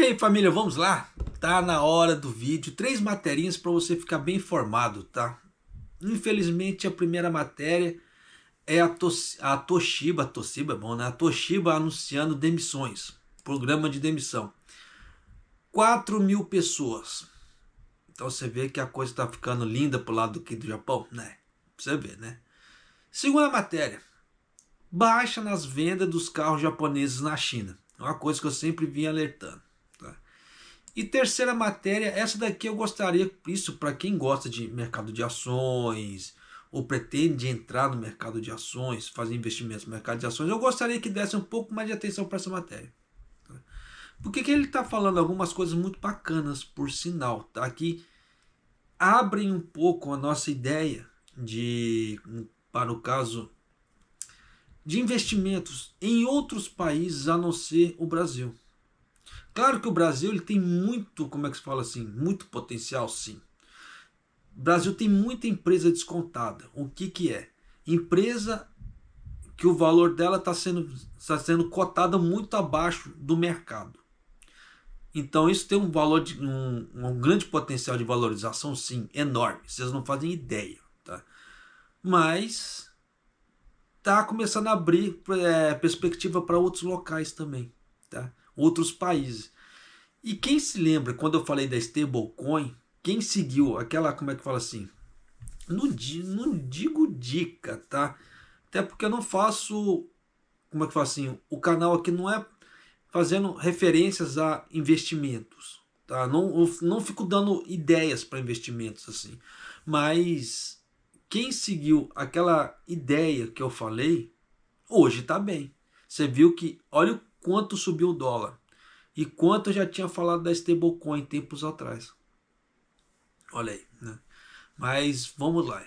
aí, família, vamos lá? Tá na hora do vídeo. 3 materinhas para você ficar bem informado, tá? Infelizmente, a primeira matéria é a Toshiba é bom, né? A Toshiba anunciando demissões. Programa de demissão. 4.000 pessoas. Então você vê que a coisa tá ficando linda pro lado aqui do Japão, né? Pra você ver, né? Segunda matéria. Baixa nas vendas dos carros japoneses na China. É uma coisa que eu sempre vim alertando. Tá? E terceira matéria, essa daqui eu gostaria, isso para quem gosta de mercado de ações, ou pretende entrar no mercado de ações, fazer investimentos no mercado de ações, eu gostaria que desse um pouco mais de atenção para essa matéria. Tá? Porque que ele está falando algumas coisas muito bacanas, por sinal, tá? Que abrem um pouco a nossa ideia de, para o caso, de investimentos em outros países a não ser o Brasil. Claro que o Brasil ele tem muito, como é que se fala assim, muito potencial, sim. O Brasil tem muita empresa descontada. O que que é? Empresa que o valor dela está sendo cotada muito abaixo do mercado. Então isso tem um valor de um grande potencial de valorização, sim, enorme. Vocês não fazem ideia, tá? Mas está começando a abrir perspectiva para outros locais também, tá? Outros países. E quem se lembra, quando eu falei da stablecoin, quem seguiu aquela, como é que fala assim? Não digo dica, tá? Até porque eu não faço, como é que fala assim? O canal aqui não é fazendo referências a investimentos, tá? Não fico dando ideias para investimentos assim. Mas quem seguiu aquela ideia que eu falei, hoje está bem. Você viu que, olha o quanto subiu o dólar. E quanto eu já tinha falado da stablecoin tempos atrás. Olha aí, né? Mas vamos lá.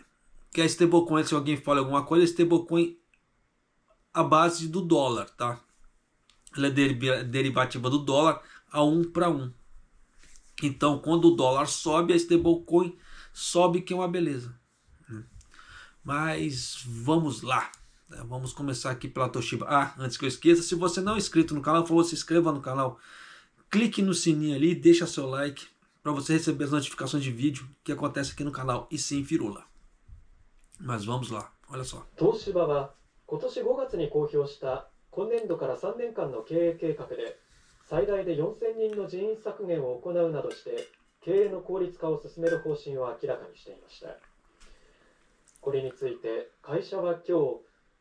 Que a stablecoin, se alguém fala alguma coisa, a stablecoin a base do dólar, tá? Ela é derivativa do dólar a 1 para 1. Então, quando o dólar sobe, a stablecoin sobe, que é uma beleza. Mas vamos lá. Vamos começar aqui pela Toshiba. Ah, antes que eu esqueça, se você não é inscrito no canal, por favor, se inscreva no canal. Clique no sininho ali, deixa seu like para você receber as notificações de vídeo que acontece aqui no canal. E sem firula. Mas vamos lá, olha só. Toshiba は今年5月に公表した今年度から3年間の経営計画で最大で4000人の人員削減を行うなどして経営の効率化を進める方針を明らかにしていました。これについて会社は今日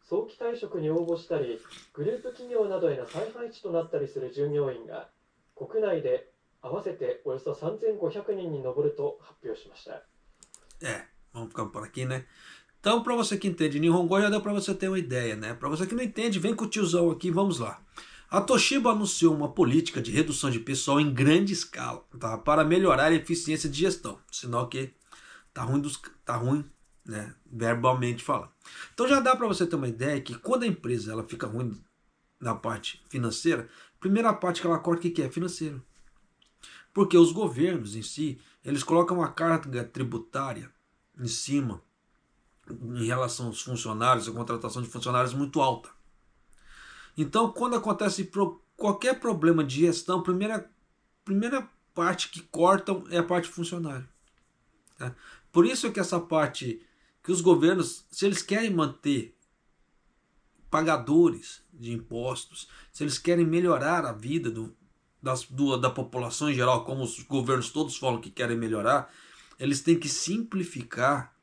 早期退職に応募したりグループ企業などへの再配置となったりする従業員が国内で合わせておよそ3500人に上ると発表しました。Vamos ficar por aqui, né? Então, para você que entende Nihongo, já deu para você ter uma ideia, né? Para você que não entende, vem com o tiozão aqui, vamos lá. A Toshiba anunciou uma política de redução de pessoal em grande escala, tá? Para melhorar a eficiência de gestão. Sinal que tá ruim, né? Verbalmente falando. Então já dá para você ter uma ideia que quando a empresa ela fica ruim na parte financeira, a primeira parte que ela corta, o que é? Financeiro. Porque os governos em si, eles colocam uma carga tributária em cima em relação aos funcionários, a contratação de funcionários muito alta. Então, quando acontece qualquer problema de gestão, a primeira parte que cortam é a parte funcionária. Tá? Por isso que essa parte que os governos, se eles querem manter pagadores de impostos, se eles querem melhorar a vida da população em geral, como os governos todos falam que querem melhorar, eles têm que simplificar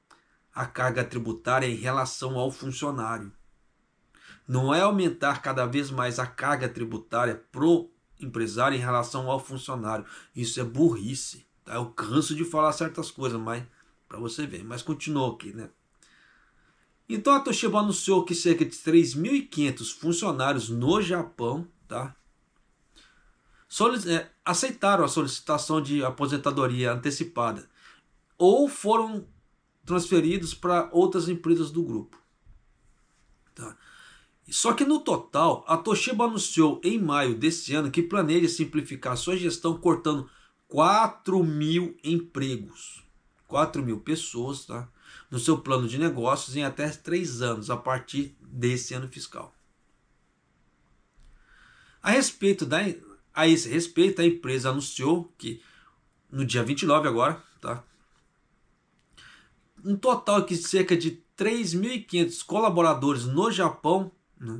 a carga tributária em relação ao funcionário. Não é aumentar cada vez mais a carga tributária pro empresário em relação ao funcionário. Isso é burrice. Tá? Eu canso de falar certas coisas, mas para você ver. Mas continua aqui, né? Então a Toshiba anunciou que cerca de 3.500 funcionários no Japão, tá? Aceitaram a solicitação de aposentadoria antecipada ou foram transferidos para outras empresas do grupo. Tá? Só que no total, a Toshiba anunciou em maio desse ano que planeja simplificar sua gestão cortando 4.000 empregos, 4.000 pessoas, tá? No seu plano de negócios em até 3 anos a partir desse ano fiscal. A respeito A esse respeito, a empresa anunciou que no dia 29 agora, tá? Um total de cerca de 3.500 colaboradores no Japão, né,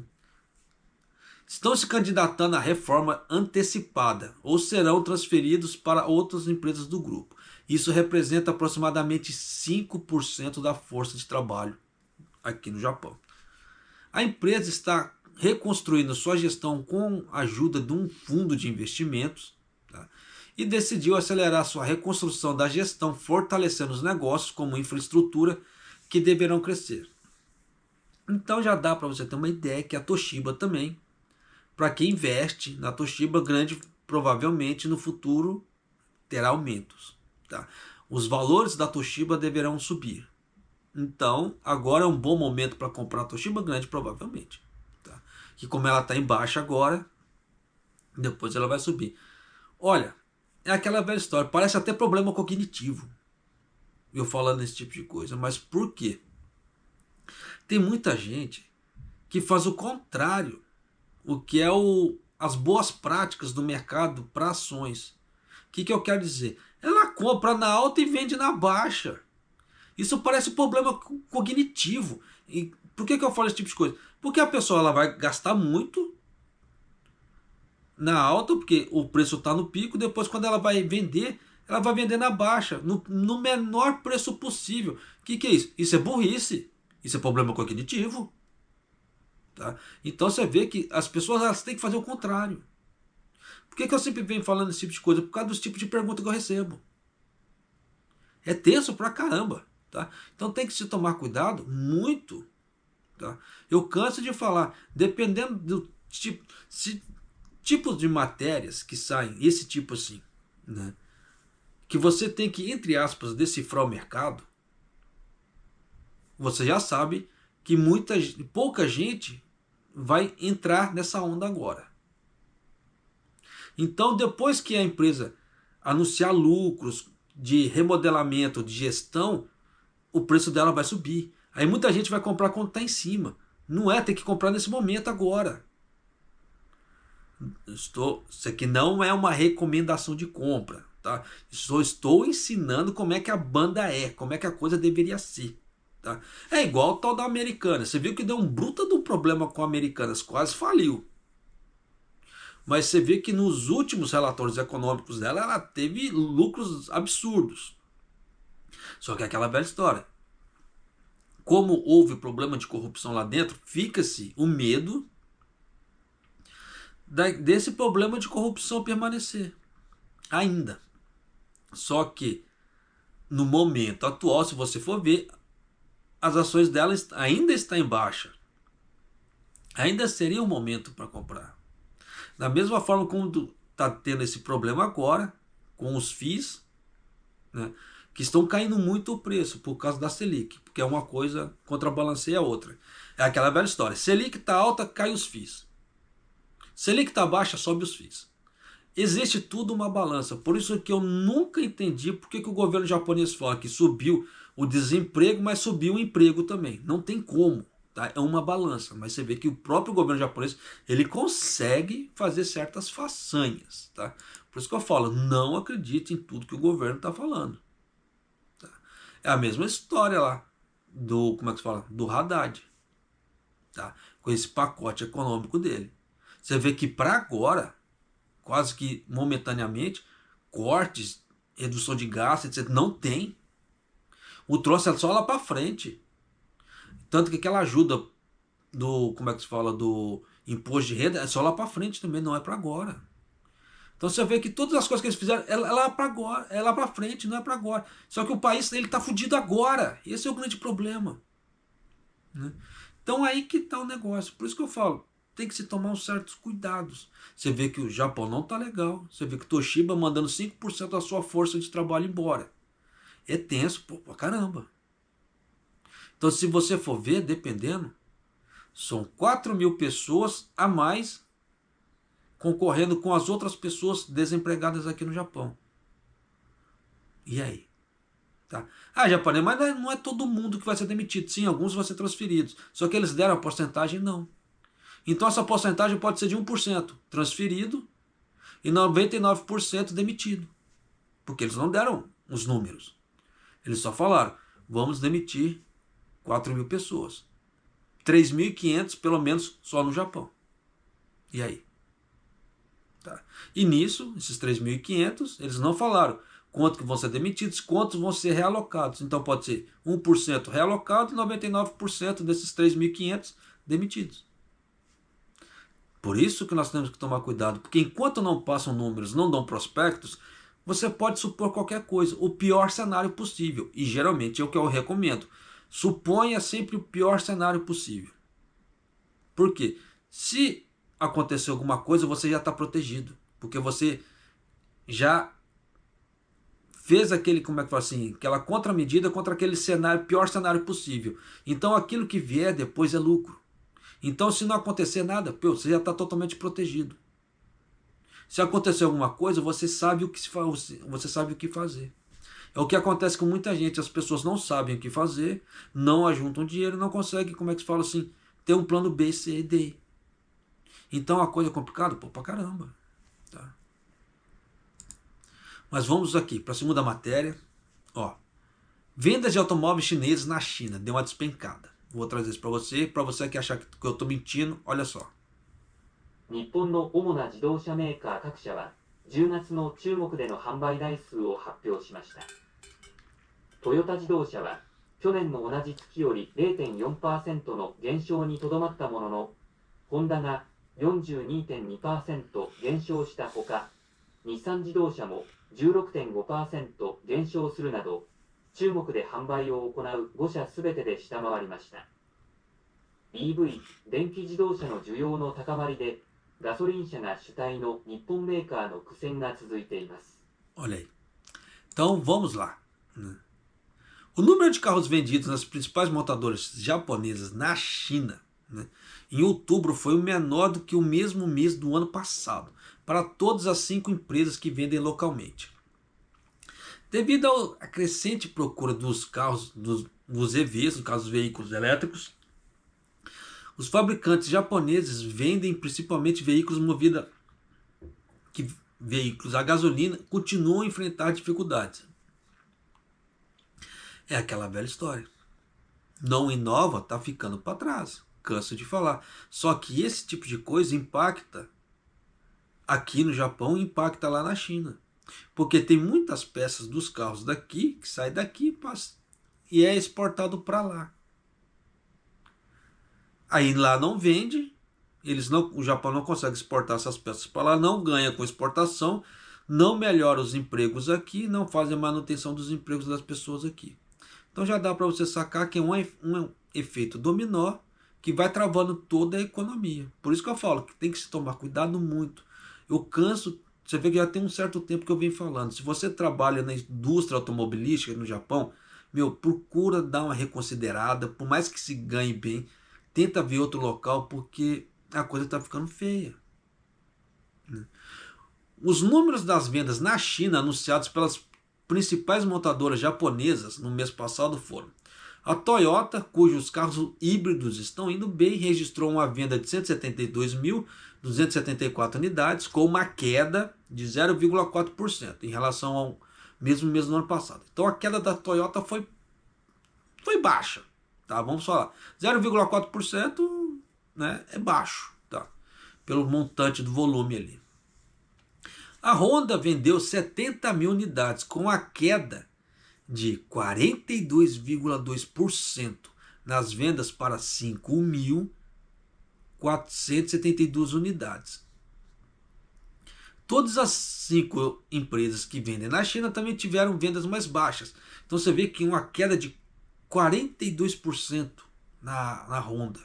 estão se candidatando à reforma antecipada ou serão transferidos para outras empresas do grupo. Isso representa aproximadamente 5% da força de trabalho aqui no Japão. A empresa está reconstruindo sua gestão com a ajuda de um fundo de investimentos, tá? E decidiu acelerar sua reconstrução da gestão, fortalecendo os negócios como infraestrutura que deverão crescer. Então já dá para você ter uma ideia que a Toshiba também, para quem investe na Toshiba, grande provavelmente no futuro terá aumentos, tá? Os valores da Toshiba deverão subir. Então agora é um bom momento para comprar a Toshiba, grande provavelmente, tá? Que como ela está em baixa agora, depois ela vai subir. Olha, é aquela velha história, parece até problema cognitivo eu falando esse tipo de coisa, mas por quê? Tem muita gente que faz o contrário, o que é as boas práticas do mercado para ações. O que eu quero dizer? Ela compra na alta e vende na baixa. Isso parece problema cognitivo. E por que eu falo esse tipo de coisa? Porque a pessoa ela vai gastar muito na alta, porque o preço está no pico, depois quando ela vai vender, ela vai vender na baixa, no menor preço possível. O que é isso? Isso é burrice, isso é problema cognitivo. Tá? Então você vê que as pessoas elas têm que fazer o contrário. Por que eu sempre venho falando esse tipo de coisa? Por causa dos tipos de pergunta que eu recebo. É tenso pra caramba. Tá? Então tem que se tomar cuidado muito. Tá? Eu canso de falar, dependendo do tipo... tipos de matérias que saem, esse tipo assim, né, que você tem que, entre aspas, decifrar o mercado, você já sabe que pouca gente vai entrar nessa onda agora. Então, depois que a empresa anunciar lucros de remodelamento, de gestão, o preço dela vai subir. Aí muita gente vai comprar quando está em cima. Não é, tem que comprar nesse momento agora. Isso aqui não é uma recomendação de compra, tá? Só estou ensinando como é que a banda é, como é que a coisa deveria ser, tá? É igual o tal da Americanas. Você viu que deu um bruta de um problema com a Americanas, quase faliu. Mas você vê que nos últimos relatórios econômicos dela, ela teve lucros absurdos. Só que é aquela velha história. Como houve problema de corrupção lá dentro, fica-se o medo desse problema de corrupção permanecer ainda. Só que no momento atual, se você for ver, as ações dela ainda estão em baixa. Ainda seria o momento para comprar. Da mesma forma como está tendo esse problema agora com os FIIs, né, que estão caindo muito o preço por causa da Selic, porque é uma coisa contrabalanceia a outra. É aquela velha história. Selic está alta, cai os FIIs. Selic está baixa, sobe os FIIs. Existe tudo uma balança. Por isso que eu nunca entendi porque que o governo japonês fala que subiu o desemprego, mas subiu o emprego também. Não tem como. Tá? É uma balança. Mas você vê que o próprio governo japonês ele consegue fazer certas façanhas. Tá? Por isso que eu falo, não acredite em tudo que o governo está falando. Tá? É a mesma história lá como é que se fala? Do Haddad. Tá? Com esse pacote econômico dele. Você vê que para agora, quase que momentaneamente, cortes, redução de gastos, etc., não tem. O troço é só lá para frente. Tanto que aquela ajuda como é que se fala, do imposto de renda é só lá para frente também, não é para agora. Então você vê que todas as coisas que eles fizeram é lá para agora, é lá para frente, não é para agora. Só que o país ele está fudido agora. Esse é o grande problema. Né? Então aí que está o negócio. Por isso que eu falo, tem que se tomar uns certos cuidados. Você vê que o Japão não está legal. Você vê que Toshiba mandando 5% da sua força de trabalho embora. É tenso, pô, pra caramba. Então se você for ver, dependendo, são 4.000 pessoas a mais concorrendo com as outras pessoas desempregadas aqui no Japão. E aí? Tá. Ah, japonês, mas não é todo mundo que vai ser demitido. Sim, alguns vão ser transferidos. Só que eles deram a porcentagem, não. Então essa porcentagem pode ser de 1% transferido e 99% demitido. Porque eles não deram os números. Eles só falaram, vamos demitir 4.000 pessoas. 3.500 pelo menos só no Japão. E aí? Tá. E nisso, esses 3.500, eles não falaram quanto que vão ser demitidos, quantos vão ser realocados. Então pode ser 1% realocado e 99% desses 3.500 demitidos. Por isso que nós temos que tomar cuidado, porque enquanto não passam números, não dão prospectos, você pode supor qualquer coisa, o pior cenário possível. E geralmente é o que eu recomendo. Suponha sempre o pior cenário possível. Por quê? Se acontecer alguma coisa, você já está protegido. Porque você já fez aquele, como é que fala assim, aquela contramedida contra aquele cenário, pior cenário possível. Então aquilo que vier depois é lucro. Então se não acontecer nada, você já está totalmente protegido. Se acontecer alguma coisa, você sabe o que você sabe o que fazer. É o que acontece com muita gente, as pessoas não sabem o que fazer, não ajuntam dinheiro, não conseguem, como é que se fala assim, ter um plano B, C e D. Então a coisa é complicada, pra caramba. Tá? Mas vamos aqui para a segunda matéria. Ó, vendas de automóveis chineses na China deu uma despencada. Vou trazer isso para você que achar que eu estou mentindo, olha só. 日本の主な自動車メーカー各社は10月の中国での販売台数を発表しました。トヨタ自動車は去年の同じ月より 0.4% の減少にとどまったものの、ホンダが 42.2% 減少したほか、日産自動車も 16.5% 減少するなど、中国で販売を行う5社すべてで下回りました。EV、電気自動車の需要の高まりで、ガソリン車が主体の日本メーカーの苦戦が続いています。Olha aí. Então vamos lá. O número de carros vendidos nas principais montadoras japonesas na China, em outubro foi o menor do que o mesmo mês do ano passado, para todas as 5 empresas que vendem localmente. Devido à crescente procura dos carros, dos EVs, no caso dos veículos elétricos, os fabricantes japoneses vendem principalmente veículos veículos a gasolina continuam a enfrentar dificuldades. É aquela velha história. Não inova, está ficando para trás. Canso de falar. Só que esse tipo de coisa impacta aqui no Japão e impacta lá na China. Porque tem muitas peças dos carros daqui, que saem daqui e é exportado para lá. Aí lá não vende, o Japão não consegue exportar essas peças para lá, não ganha com exportação, não melhora os empregos aqui, não faz a manutenção dos empregos das pessoas aqui. Então já dá para você sacar que é um efeito dominó que vai travando toda a economia. Por isso que eu falo que tem que se tomar cuidado muito. Eu canso, você vê que já tem um certo tempo que eu venho falando, se você trabalha na indústria automobilística no Japão, procura dar uma reconsiderada, por mais que se ganhe bem, tenta ver outro local, porque a coisa está ficando feia. Os números das vendas na China anunciados pelas principais montadoras japonesas no mês passado foram: a Toyota, cujos carros híbridos estão indo bem, registrou uma venda de 172.274 unidades, com uma queda de 0,4% em relação ao mesmo mês do ano passado. Então a queda da Toyota foi baixa. Tá, vamos falar. 0,4%, né, é baixo, tá? Pelo montante do volume ali. A Honda vendeu 70.000 unidades, com a queda de 42,2% nas vendas para 5.472 unidades. Todas as 5 empresas que vendem na China também tiveram vendas mais baixas. Então você vê que uma queda de 42% na Honda.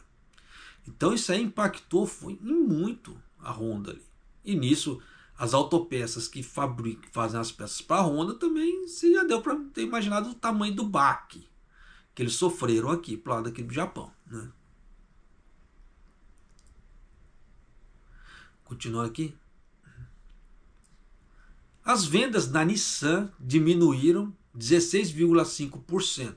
Então isso aí impactou muito a Honda ali. E nisso as autopeças que fazem as peças para a Honda também, você já deu para ter imaginado o tamanho do baque que eles sofreram aqui, pro lado aqui do Japão, né? Continuando aqui. As vendas da Nissan diminuíram 16,5%.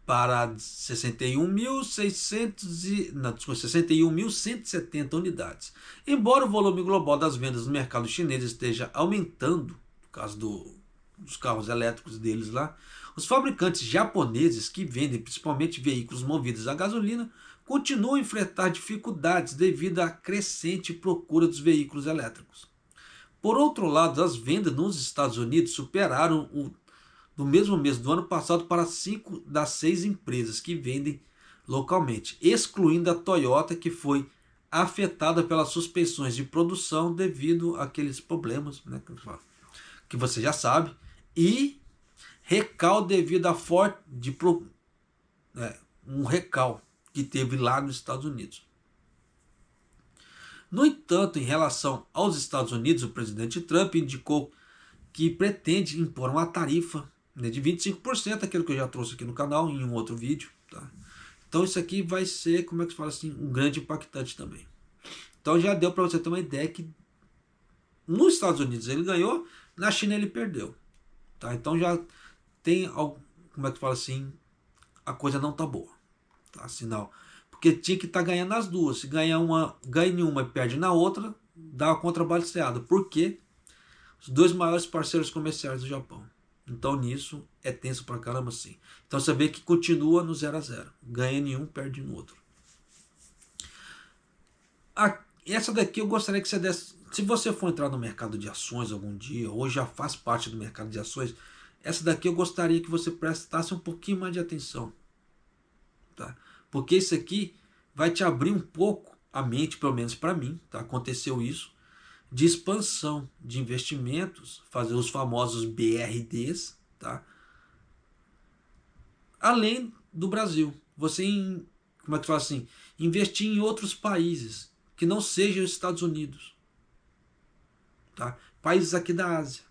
para 61.170 unidades. Embora o volume global das vendas no mercado chinês esteja aumentando, no caso dos carros elétricos deles lá, os fabricantes japoneses que vendem principalmente veículos movidos a gasolina continuam a enfrentar dificuldades devido à crescente procura dos veículos elétricos. Por outro lado, as vendas nos Estados Unidos superaram no mesmo mês do ano passado para 5 das 6 empresas que vendem localmente, excluindo a Toyota, que foi afetada pelas suspensões de produção devido àqueles problemas, né, que você já sabe, e recal devido a um recal que teve lá nos Estados Unidos. No entanto, em relação aos Estados Unidos, o presidente Trump indicou que pretende impor uma tarifa de 25%, aquilo que eu já trouxe aqui no canal em um outro vídeo. Tá? Então isso aqui vai ser, como é que se fala assim, um grande impactante também. Então já deu para você ter uma ideia que nos Estados Unidos ele ganhou, na China ele perdeu. Tá? Então já tem, como é que fala assim, a coisa não tá boa. Tá? Sinal. Porque tinha que estar ganhando as duas. Se ganha em uma e perde na outra, dá uma contrabalanceada. Por quê? Os dois maiores parceiros comerciais do Japão. Então nisso é tenso pra caramba sim. Então você vê que continua no 0 a 0. Ganha em um, perde no outro. Essa daqui eu gostaria que você desse. Se você for entrar no mercado de ações algum dia, ou já faz parte do mercado de ações, essa daqui eu gostaria que você prestasse um pouquinho mais de atenção. Tá? Porque isso aqui vai te abrir um pouco a mente, pelo menos para mim, tá? Aconteceu isso, de expansão de investimentos, fazer os famosos BRDs, tá? Além do Brasil, você, como é que fala assim, investir em outros países, que não sejam os Estados Unidos, tá? Países aqui da Ásia.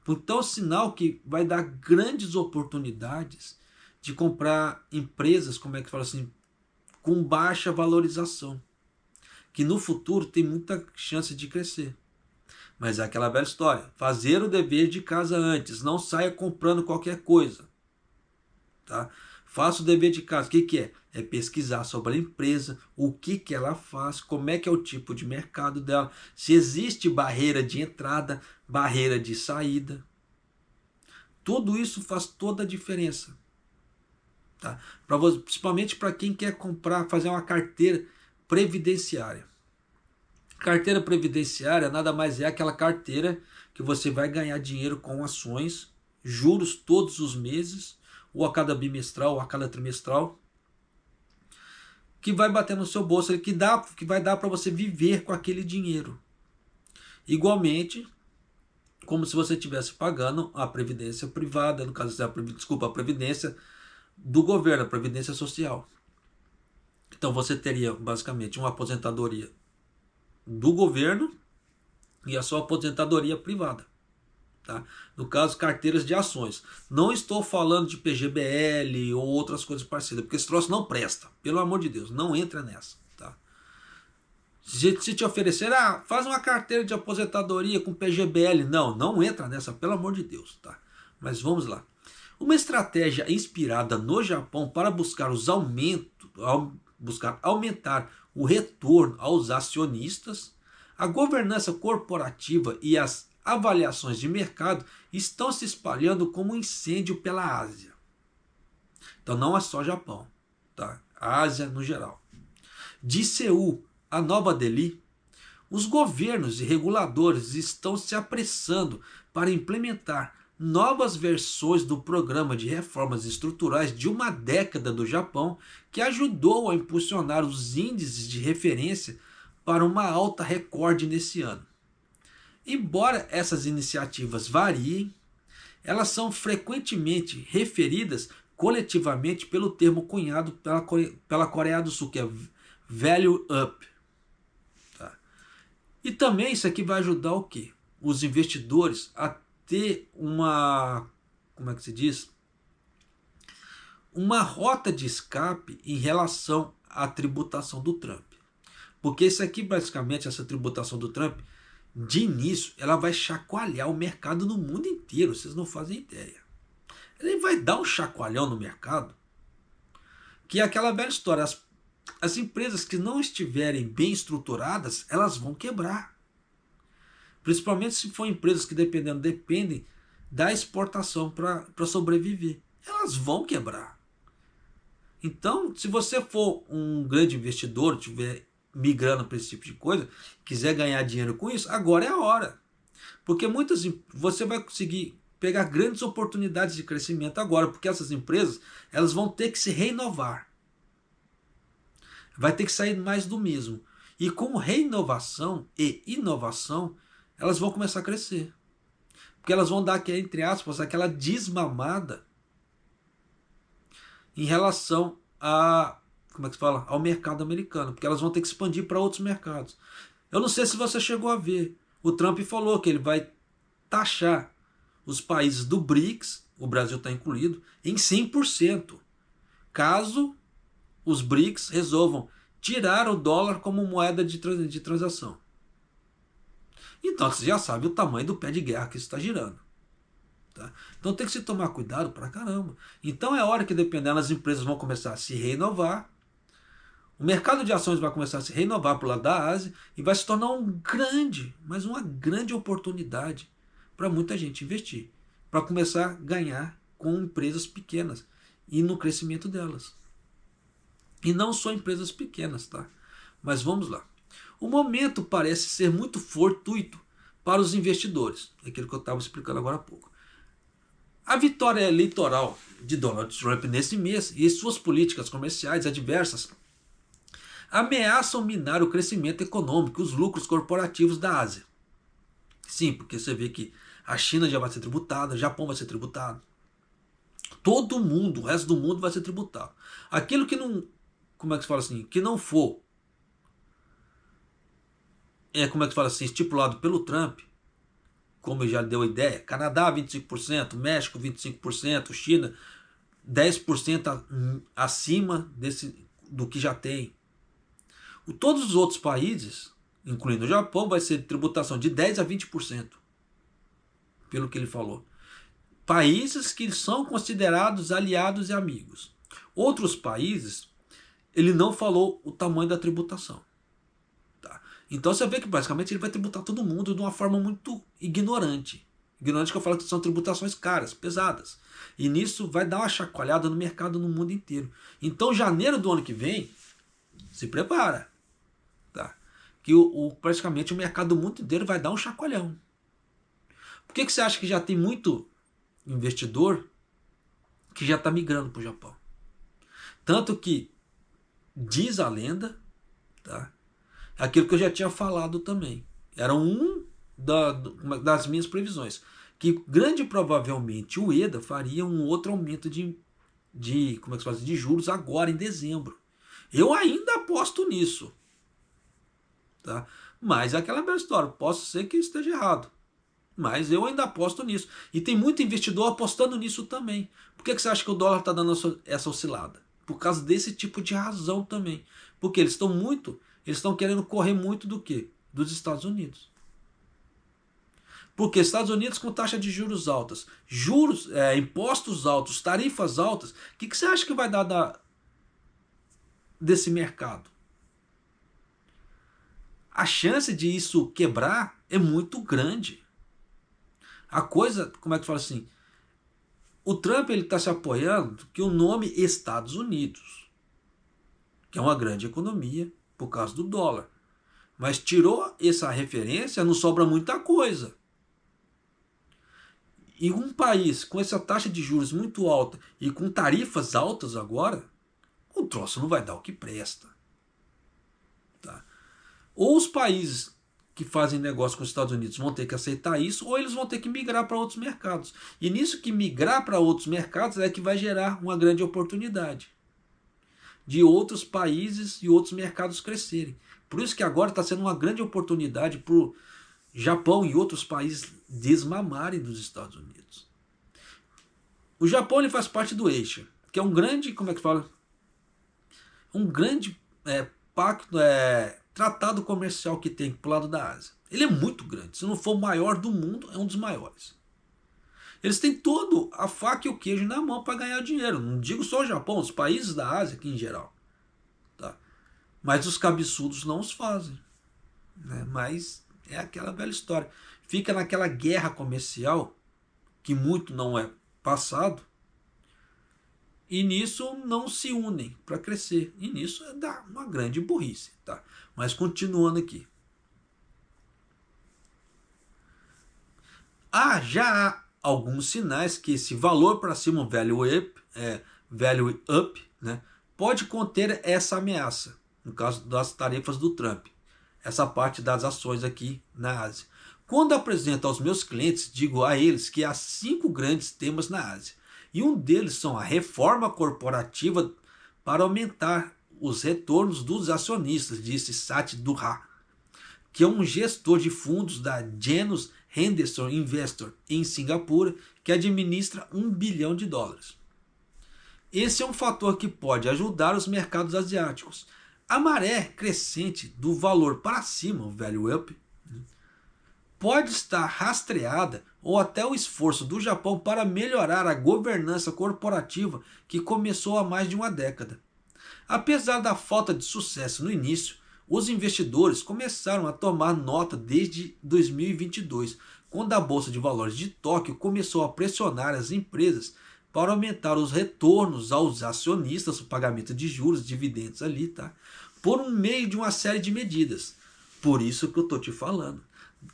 Então, sinal que vai dar grandes oportunidades de comprar empresas, como é que fala assim, com baixa valorização, que no futuro tem muita chance de crescer. Mas é aquela velha história, fazer o dever de casa antes, não saia comprando qualquer coisa. Tá? Faça o dever de casa. O que é? É pesquisar sobre a empresa, o que ela faz, como é que é o tipo de mercado dela, se existe barreira de entrada, barreira de saída. Tudo isso faz toda a diferença. Tá? Principalmente para quem quer comprar, fazer uma carteira previdenciária. Carteira previdenciária nada mais é aquela carteira que você vai ganhar dinheiro com ações, juros todos os meses, ou a cada bimestral, ou a cada trimestral, que vai bater no seu bolso, que vai dar para você viver com aquele dinheiro. Igualmente, como se você estivesse pagando a previdência privada, no caso, a previdência do governo, a previdência social. Então você teria basicamente uma aposentadoria do governo e a sua aposentadoria privada. Tá? No caso, carteiras de ações. Não estou falando de PGBL ou outras coisas parecidas, porque esse troço não presta. Pelo amor de Deus, não entra nessa. Tá? Se te oferecer, faz uma carteira de aposentadoria com PGBL. Não entra nessa, pelo amor de Deus. Tá? Mas vamos lá. Uma estratégia inspirada no Japão para buscar aumentar o retorno aos acionistas, a governança corporativa e as avaliações de mercado estão se espalhando como um incêndio pela Ásia. Então não é só Japão, tá? A Ásia no geral. De Seul a Nova Delhi, os governos e reguladores estão se apressando para implementar novas versões do programa de reformas estruturais de uma década do Japão, que ajudou a impulsionar os índices de referência para uma alta recorde nesse ano. Embora essas iniciativas variem, elas são frequentemente referidas coletivamente pelo termo cunhado pela Coreia do Sul, que é Value Up. Tá? E também isso aqui vai ajudar o quê? Os investidores a ter uma, como é que se diz? Uma rota de escape em relação à tributação do Trump. Porque isso aqui, basicamente, essa tributação do Trump, de início, ela vai chacoalhar o mercado no mundo inteiro, vocês não fazem ideia. Ele vai dar um chacoalhão no mercado, que é aquela velha história, as empresas que não estiverem bem estruturadas, elas vão quebrar. Principalmente se for empresas que dependem da exportação para sobreviver. Elas vão quebrar. Então, se você for um grande investidor, estiver migrando para esse tipo de coisa, quiser ganhar dinheiro com isso, agora é a hora. Porque você vai conseguir pegar grandes oportunidades de crescimento agora, porque essas empresas elas vão ter que se renovar. Vai ter que sair mais do mesmo. E com renovação e inovação, elas vão começar a crescer. Porque elas vão dar, entre aspas, aquela desmamada em relação como é que se fala? Ao mercado americano. Porque elas vão ter que expandir para outros mercados. Eu não sei se você chegou a ver. O Trump falou que ele vai taxar os países do BRICS, o Brasil está incluído, em 100%. Caso os BRICS resolvam tirar o dólar como moeda de transação. Então você já sabe o tamanho do pé de guerra que isso está girando. Tá? Então tem que se tomar cuidado pra caramba. Então é hora que, dependendo, as empresas vão começar a se renovar. O mercado de ações vai começar a se renovar pro lado da Ásia e vai se tornar uma grande oportunidade para muita gente investir. Para começar a ganhar com empresas pequenas e no crescimento delas. E não só empresas pequenas, tá? Mas vamos lá. O momento parece ser muito fortuito para os investidores. É aquilo que eu estava explicando agora há pouco. A vitória eleitoral de Donald Trump nesse mês e suas políticas comerciais adversas ameaçam minar o crescimento econômico e os lucros corporativos da Ásia. Sim, porque você vê que a China já vai ser tributada, o Japão vai ser tributado. Todo mundo, o resto do mundo vai ser tributado. Aquilo que não, como é que se fala assim, que não for, como é que se fala assim, estipulado pelo Trump, como eu já deu a ideia, Canadá 25%, México 25%, China 10% acima do que já tem. Todos os outros países, incluindo o Japão, vai ser tributação de 10% a 20%, pelo que ele falou. Países que são considerados aliados e amigos. Outros países, ele não falou o tamanho da tributação. Tá? Então você vê que basicamente ele vai tributar todo mundo de uma forma muito ignorante. Ignorante que eu falo que são tributações caras, pesadas. E nisso vai dar uma chacoalhada no mercado no mundo inteiro. Então janeiro do ano que vem, se prepara. Tá? Que praticamente o mercado do mundo inteiro vai dar um chacoalhão. Por que você acha que já tem muito investidor que já está migrando para o Japão? Tanto que diz a lenda, tá? Aquilo que eu já tinha falado também. Era uma das minhas previsões. Que grande provavelmente o EDA faria um outro aumento como é que se faz? De juros agora em dezembro. Eu ainda aposto nisso. Tá? Mas é aquela mesma história. Posso ser que esteja errado. Mas eu ainda aposto nisso. E tem muito investidor apostando nisso também. Por que você acha que o dólar está dando essa oscilada? Por causa desse tipo de razão também. Porque eles estão querendo correr muito do quê? Dos Estados Unidos. Porque Estados Unidos com taxa de juros altas, impostos altos, tarifas altas, o que você acha que vai dar desse mercado? A chance de isso quebrar é muito grande. A coisa, como é que fala assim? O Trump está se apoiando que o nome Estados Unidos, que é uma grande economia por causa do dólar. Mas tirou essa referência, não sobra muita coisa. E um país com essa taxa de juros muito alta e com tarifas altas agora, o troço não vai dar o que presta. Tá? Ou os países que fazem negócio com os Estados Unidos vão ter que aceitar isso, ou eles vão ter que migrar para outros mercados. E nisso que migrar para outros mercados é que vai gerar uma grande oportunidade de outros países e outros mercados crescerem. Por isso que agora está sendo uma grande oportunidade para o Japão e outros países desmamarem dos Estados Unidos. O Japão ele faz parte do Eixo, que é um grande, como é que fala? Um grande pacto, tratado comercial que tem pro lado da Ásia. Ele é muito grande. Se não for o maior do mundo, é um dos maiores. Eles têm todo a faca e o queijo na mão para ganhar dinheiro. Não digo só o Japão, os países da Ásia aqui em geral. Tá? Mas os cabeçudos não os fazem. Né? Mas é aquela velha história. Fica naquela guerra comercial, que muito não é passado, e nisso não se unem para crescer. E nisso dá uma grande burrice. Tá? Mas continuando aqui. Já há alguns sinais que esse valor para cima, value up, né, pode conter essa ameaça, no caso das tarifas do Trump, essa parte das ações aqui na Ásia. Quando apresento aos meus clientes, digo a eles que há 5 grandes temas na Ásia, e um deles são a reforma corporativa para aumentar os retornos dos acionistas, disse Sat Durra, que é um gestor de fundos da Janus Henderson Investor em Singapura, que administra $1 bilhão. Esse é um fator que pode ajudar os mercados asiáticos. A maré crescente do valor para cima, o value up, pode estar rastreada ou até o esforço do Japão para melhorar a governança corporativa que começou há mais de uma década. Apesar da falta de sucesso no início, os investidores começaram a tomar nota desde 2022, quando a Bolsa de Valores de Tóquio começou a pressionar as empresas para aumentar os retornos aos acionistas, o pagamento de juros, dividendos ali, tá? Por meio de uma série de medidas. Por isso que eu estou te falando.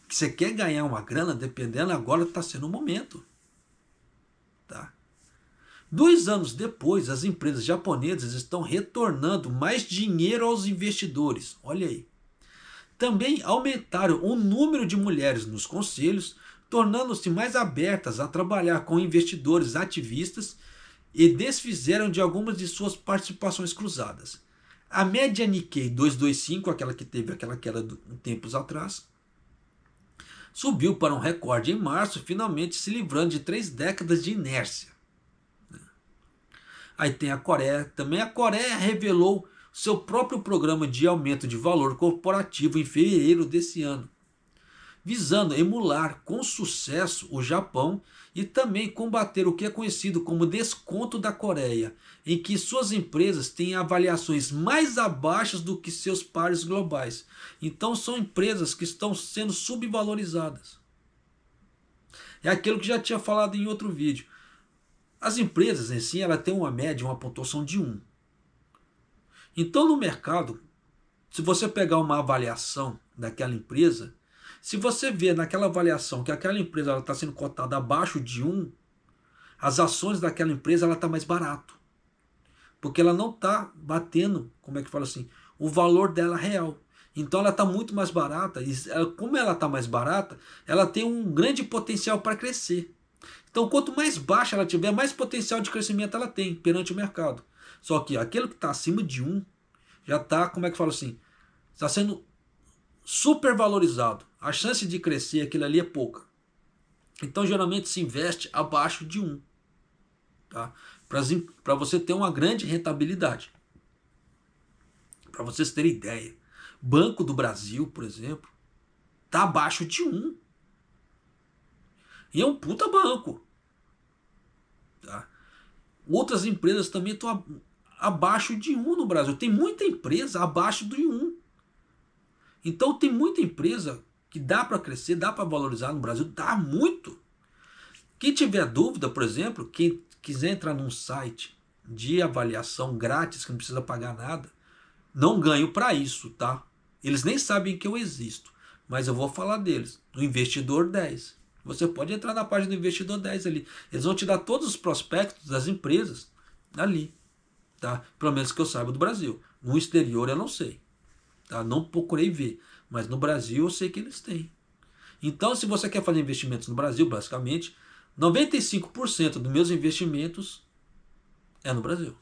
Que você quer ganhar uma grana, dependendo, agora está sendo o momento. Tá? 2 anos depois, as empresas japonesas estão retornando mais dinheiro aos investidores. Olha aí. Também aumentaram o número de mulheres nos conselhos, tornando-se mais abertas a trabalhar com investidores ativistas e desfizeram de algumas de suas participações cruzadas. A média Nikkei 225, aquela que teve aquela queda tempos atrás, subiu para um recorde em março, finalmente se livrando de 3 décadas de inércia. Aí tem a Coreia. Também a Coreia revelou seu próprio programa de aumento de valor corporativo em fevereiro desse ano, visando emular com sucesso o Japão e também combater o que é conhecido como desconto da Coreia, em que suas empresas têm avaliações mais abaixo do que seus pares globais. Então são empresas que estão sendo subvalorizadas. É aquilo que já tinha falado em outro vídeo. As empresas em si, ela tem uma média, uma pontuação de 1. Então no mercado, se você pegar uma avaliação daquela empresa, se você vê naquela avaliação que aquela empresa está sendo cotada abaixo de 1, as ações daquela empresa está mais barato. Porque ela não está batendo, como é que fala assim, o valor dela real. Então ela está muito mais barata. E como ela está mais barata, ela tem um grande potencial para crescer. Então quanto mais baixa ela tiver, mais potencial de crescimento ela tem perante o mercado. Só que aquele que está acima de 1, já está, como é que fala assim, está sendo super valorizado. A chance de crescer aquilo ali é pouca. Então geralmente se investe abaixo de 1. Tá? Para você ter uma grande rentabilidade. Para vocês terem ideia. Banco do Brasil, por exemplo, está abaixo de 1. E é um puta banco. Tá? Outras empresas também estão abaixo de 1 no Brasil. Tem muita empresa abaixo de 1. Então tem muita empresa que dá para crescer, dá para valorizar no Brasil, dá muito. Quem tiver dúvida, por exemplo, quem quiser entrar num site de avaliação grátis, que não precisa pagar nada, não ganho para isso, tá? Eles nem sabem que eu existo, mas eu vou falar deles, no Investidor 10. Você pode entrar na página do Investidor 10 ali. Eles vão te dar todos os prospectos das empresas ali, tá? Pelo menos que eu saiba do Brasil. No exterior eu não sei. Tá? Não procurei ver, mas no Brasil eu sei que eles têm. Então, se você quer fazer investimentos no Brasil, basicamente, 95% dos meus investimentos é no Brasil.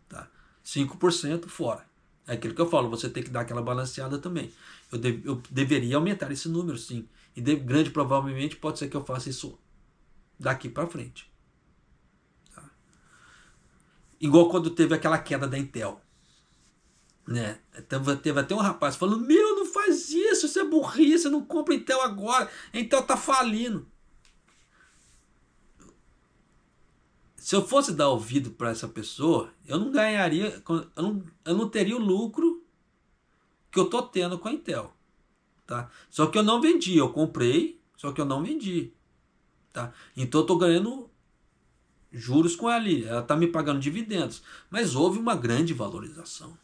Tá? 5% fora. É aquilo que eu falo, você tem que dar aquela balanceada também. Eu deveria aumentar esse número, sim. E grande provavelmente pode ser que eu faça isso daqui para frente. Tá? Igual quando teve aquela queda da Intel. Né? Teve até um rapaz falando: meu, não faz isso é burrice, não compra Intel agora, Intel tá falindo. Se eu fosse dar ouvido para essa pessoa, eu não ganharia, eu não teria o lucro que eu tô tendo com a Intel, tá? Só que eu não vendi, eu comprei, só que eu não vendi, tá? Então eu tô ganhando juros com ela ali, ela tá me pagando dividendos, mas houve uma grande valorização.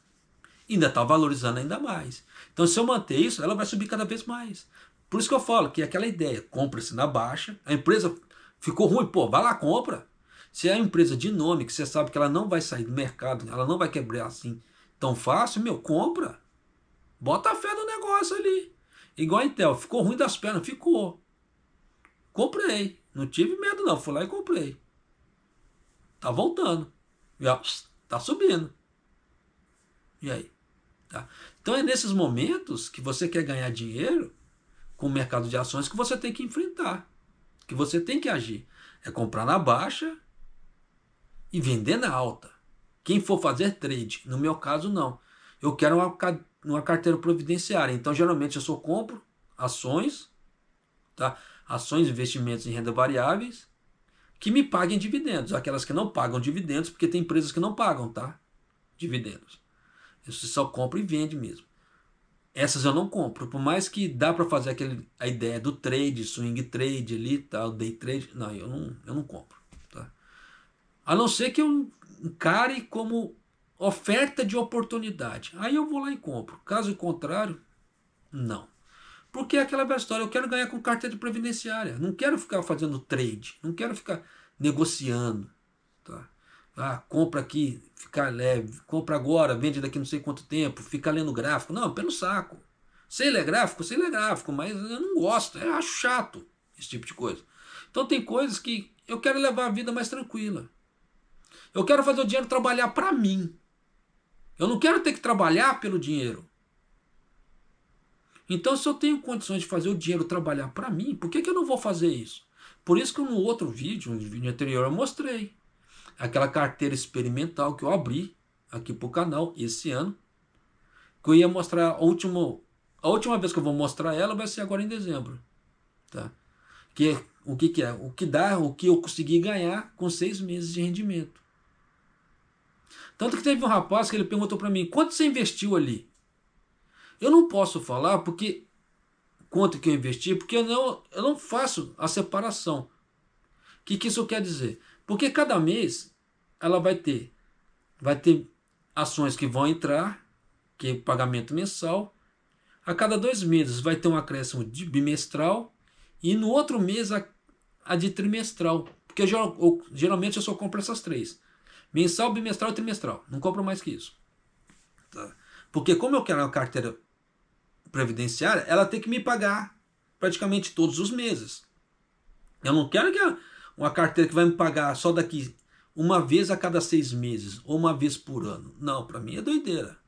Ainda está valorizando ainda mais. Então, se eu manter isso, ela vai subir cada vez mais. Por isso que eu falo que é aquela ideia, compra-se na baixa, a empresa ficou ruim, pô, vai lá, compra. Se é uma empresa de nome, que você sabe que ela não vai sair do mercado, ela não vai quebrar assim tão fácil, meu, compra. Bota a fé no negócio ali. Igual a Intel, ficou ruim das pernas, ficou. Comprei. Não tive medo não, fui lá e comprei. Tá voltando. E ó, tá subindo. E aí? Tá? Então é nesses momentos que você quer ganhar dinheiro com o mercado de ações que você tem que enfrentar, que você tem que agir. É comprar na baixa e vender na alta. Quem for fazer trade, no meu caso não. Eu quero uma carteira providenciária. Então geralmente eu só compro ações, tá? Ações, investimentos em renda variáveis, que me paguem dividendos. Aquelas que não pagam dividendos, porque tem empresas que não pagam, tá? Dividendos. Você só compra e vende mesmo. Essas eu não compro. Por mais que dá para fazer a ideia do trade, swing trade ali, tá, o day trade. Não, eu não compro. Tá? A não ser que eu encare como oferta de oportunidade. Aí eu vou lá e compro. Caso contrário, não. Porque é aquela velha história, eu quero ganhar com carteira previdenciária. Não quero ficar fazendo trade. Não quero ficar negociando. Tá? Ah, compra aqui, fica leve, compra agora, vende daqui não sei quanto tempo, fica lendo gráfico. Não, pelo saco. Sei ler gráfico, mas eu não gosto, eu acho chato esse tipo de coisa. Então tem coisas que eu quero levar a vida mais tranquila. Eu quero fazer o dinheiro trabalhar para mim. Eu não quero ter que trabalhar pelo dinheiro. Então se eu tenho condições de fazer o dinheiro trabalhar para mim, por que eu não vou fazer isso? Por isso que no outro vídeo, no vídeo anterior, eu mostrei aquela carteira experimental que eu abri aqui pro canal esse ano, que eu ia mostrar a última vez que eu vou mostrar ela vai ser agora em dezembro, tá? O que é? O que dá, o que eu consegui ganhar com 6 meses de rendimento. Tanto que teve um rapaz que ele perguntou para mim, quanto você investiu ali? Eu não posso falar porque quanto que eu investi, porque eu não faço a separação. O que isso quer dizer? Porque cada mês ela vai ter ações que vão entrar, que é pagamento mensal. A cada 2 meses vai ter um acréscimo de bimestral e no outro mês a de trimestral. Porque geralmente eu só compro essas 3. Mensal, bimestral e trimestral. Não compro mais que isso. Tá? Porque como eu quero uma carteira previdenciária, ela tem que me pagar praticamente todos os meses. Eu não quero que uma carteira que vai me pagar só daqui uma vez a cada 6 meses ou uma vez por ano. Não, para mim é doideira.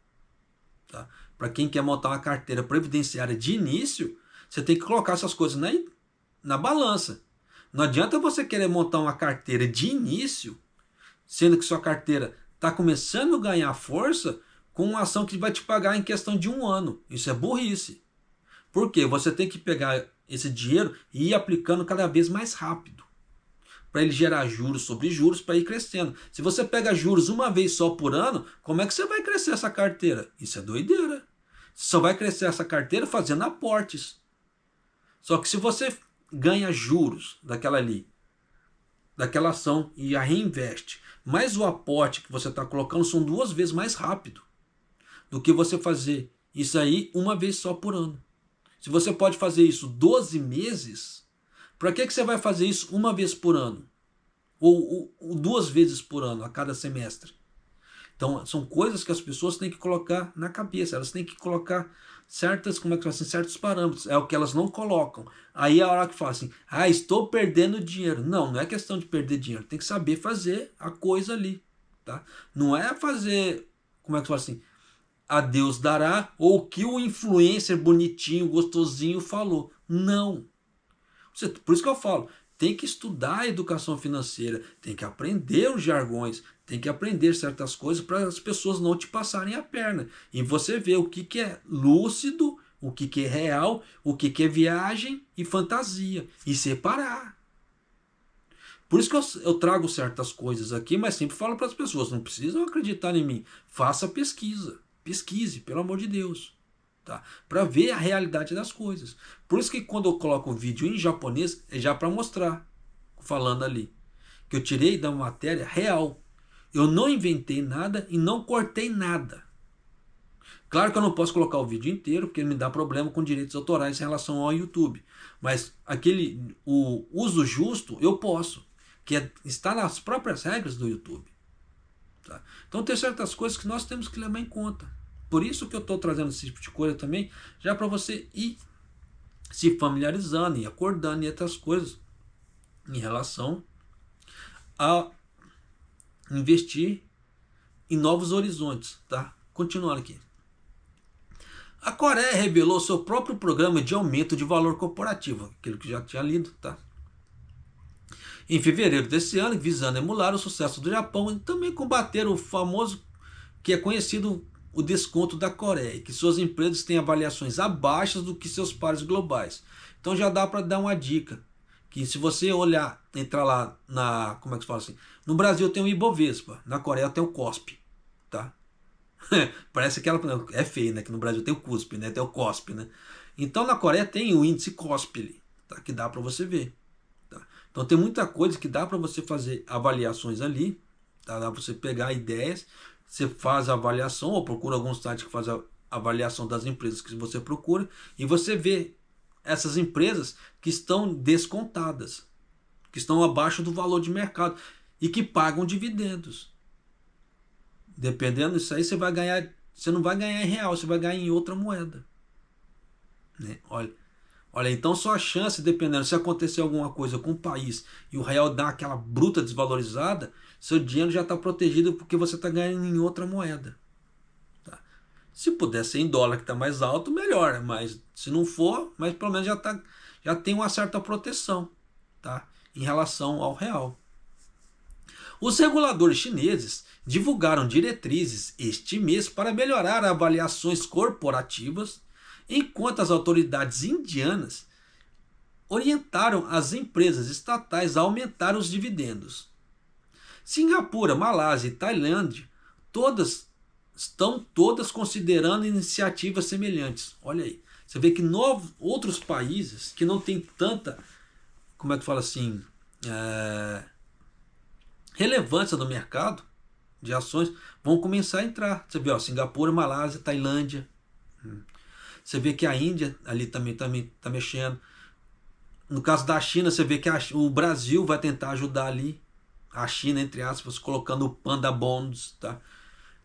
Tá? Para quem quer montar uma carteira previdenciária de início, você tem que colocar essas coisas na balança. Não adianta você querer montar uma carteira de início, sendo que sua carteira está começando a ganhar força com uma ação que vai te pagar em questão de 1 ano. Isso é burrice. Por quê? Você tem que pegar esse dinheiro e ir aplicando cada vez mais rápido, para ele gerar juros sobre juros para ir crescendo. Se você pega juros uma vez só por ano, como é que você vai crescer essa carteira? Isso é doideira. Você só vai crescer essa carteira fazendo aportes. Só que se você ganha juros daquela ação e a reinveste, mas o aporte que você está colocando são 2 vezes mais rápido do que você fazer isso aí uma vez só por ano. Se você pode fazer isso 12 meses, para que você vai fazer isso uma vez por ano? Ou 2 vezes por ano, a cada semestre? Então, são coisas que as pessoas têm que colocar na cabeça. Elas têm que colocar certos parâmetros. É o que elas não colocam. Aí é a hora que fala assim, estou perdendo dinheiro. Não, não é questão de perder dinheiro. Tem que saber fazer a coisa ali. Tá? Não é fazer, a Deus dará, ou o que o influencer bonitinho, gostosinho falou. Não. Por isso que eu falo, tem que estudar a educação financeira, tem que aprender os jargões, tem que aprender certas coisas para as pessoas não te passarem a perna. E você vê o que é lúcido, o que é real, o que é viagem e fantasia. E separar. Por isso que eu trago certas coisas aqui, mas sempre falo para as pessoas, não precisam acreditar em mim. Faça pesquisa. Pesquise, pelo amor de Deus. Tá? Para ver a realidade das coisas. Por isso que quando eu coloco o vídeo em japonês, é já para mostrar, falando ali, que eu tirei da matéria real. Eu não inventei nada e não cortei nada. Claro que eu não posso colocar o vídeo inteiro, porque me dá problema com direitos autorais em relação ao YouTube. Mas o uso justo eu posso, que está nas próprias regras do YouTube. Tá? Então tem certas coisas que nós temos que levar em conta. Por isso que eu estou trazendo esse tipo de coisa também, já para você ir se familiarizando e acordando e outras coisas em relação a investir em novos horizontes. Tá? Continuando aqui. A Coreia revelou seu próprio programa de aumento de valor corporativo, aquilo que já tinha lido, tá? Em fevereiro desse ano, visando emular o sucesso do Japão e também combater o famoso, que é conhecido, o desconto da Coreia, que suas empresas têm avaliações abaixo do que seus pares globais. Então já dá para dar uma dica, que se você olhar, entrar lá na, como é que se fala assim, no Brasil tem o Ibovespa, na Coreia tem o KOSPI, tá? Parece que ela é feio, né? Que no Brasil tem o CUSP, né? Tem o COSP, né? Então na Coreia tem o índice COSP, tá? Que dá para você ver. Tá? Então tem muita coisa que dá para você fazer avaliações ali, tá? Dá para você pegar ideias, você faz a avaliação ou procura algum site que faz a avaliação das empresas que você procura e você vê essas empresas que estão descontadas, que estão abaixo do valor de mercado e que pagam dividendos. Dependendo disso aí, você vai ganhar, você não vai ganhar em real, você vai ganhar em outra moeda. Né? Olha, então só a chance, dependendo, se acontecer alguma coisa com o país e o real dar aquela bruta desvalorizada, seu dinheiro já está protegido porque você está ganhando em outra moeda. Tá? Se puder ser em dólar que está mais alto, melhor, mas se não for, mas pelo menos já tem uma certa proteção, tá? Em relação ao real. Os reguladores chineses divulgaram diretrizes este mês para melhorar avaliações corporativas, enquanto as autoridades indianas orientaram as empresas estatais a aumentar os dividendos. Singapura, Malásia e Tailândia estão todas considerando iniciativas semelhantes. Olha aí, você vê que outros países que não têm tanta, como é que fala assim, relevância no mercado de ações vão começar a entrar. Você vê, ó, Singapura, Malásia, Tailândia. Você vê que a Índia ali também está mexendo. No caso da China, você vê que o Brasil vai tentar ajudar ali. A China, entre aspas, colocando o Panda Bonds. Tá?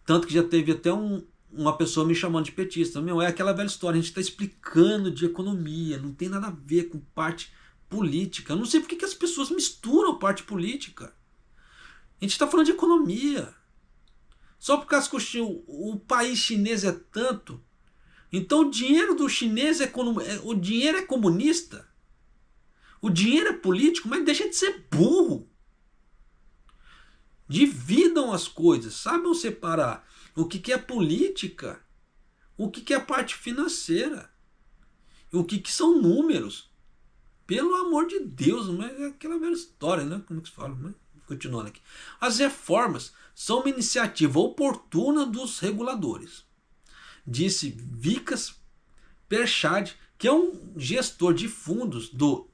Tanto que já teve até uma pessoa me chamando de petista. Meu, é aquela velha história, a gente está explicando de economia, não tem nada a ver com parte política. Eu não sei por que as pessoas misturam parte política. A gente está falando de economia. Só por causa que o país chinês é tanto. Então o dinheiro do chinês o dinheiro é comunista. O dinheiro é político, mas deixa de ser burro. Dividam as coisas. Saibam separar o que é política, o que é a parte financeira, o que são números. Pelo amor de Deus, mas é aquela velha história, né? Como que se fala, né? Continuando aqui. As reformas são uma iniciativa oportuna dos reguladores, disse Vikas Pershad, que é um gestor de fundos do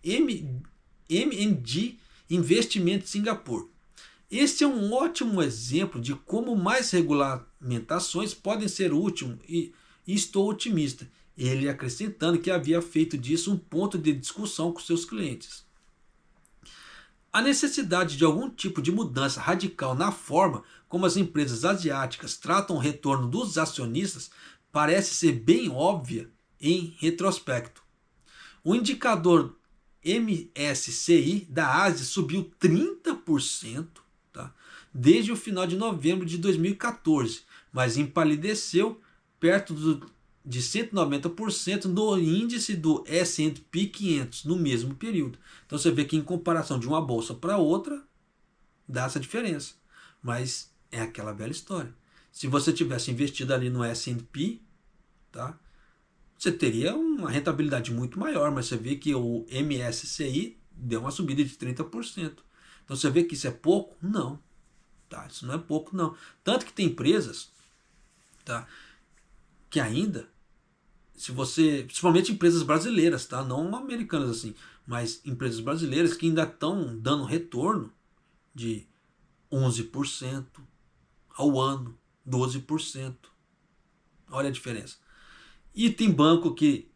MND Investimento Singapura. Este é um ótimo exemplo de como mais regulamentações podem ser úteis e estou otimista. Ele acrescentando que havia feito disso um ponto de discussão com seus clientes. A necessidade de algum tipo de mudança radical na forma como as empresas asiáticas tratam o retorno dos acionistas parece ser bem óbvia em retrospecto. O indicador MSCI da Ásia subiu 30%, tá, desde o final de novembro de 2014, mas empalideceu perto de 190% no índice do S&P 500 no mesmo período. Então você vê que em comparação de uma bolsa para outra, dá essa diferença. Mas é aquela velha história. Se você tivesse investido ali no S&P, tá, você teria uma rentabilidade muito maior, mas você vê que o MSCI deu uma subida de 30%. Então você vê que isso é pouco? Não. Tá? Isso não é pouco, não. Tanto que tem empresas, tá? Que ainda, se você, principalmente empresas brasileiras, tá? Não americanas assim, mas empresas brasileiras que ainda estão dando retorno de 11% ao ano, 12%. Olha a diferença. E tem banco que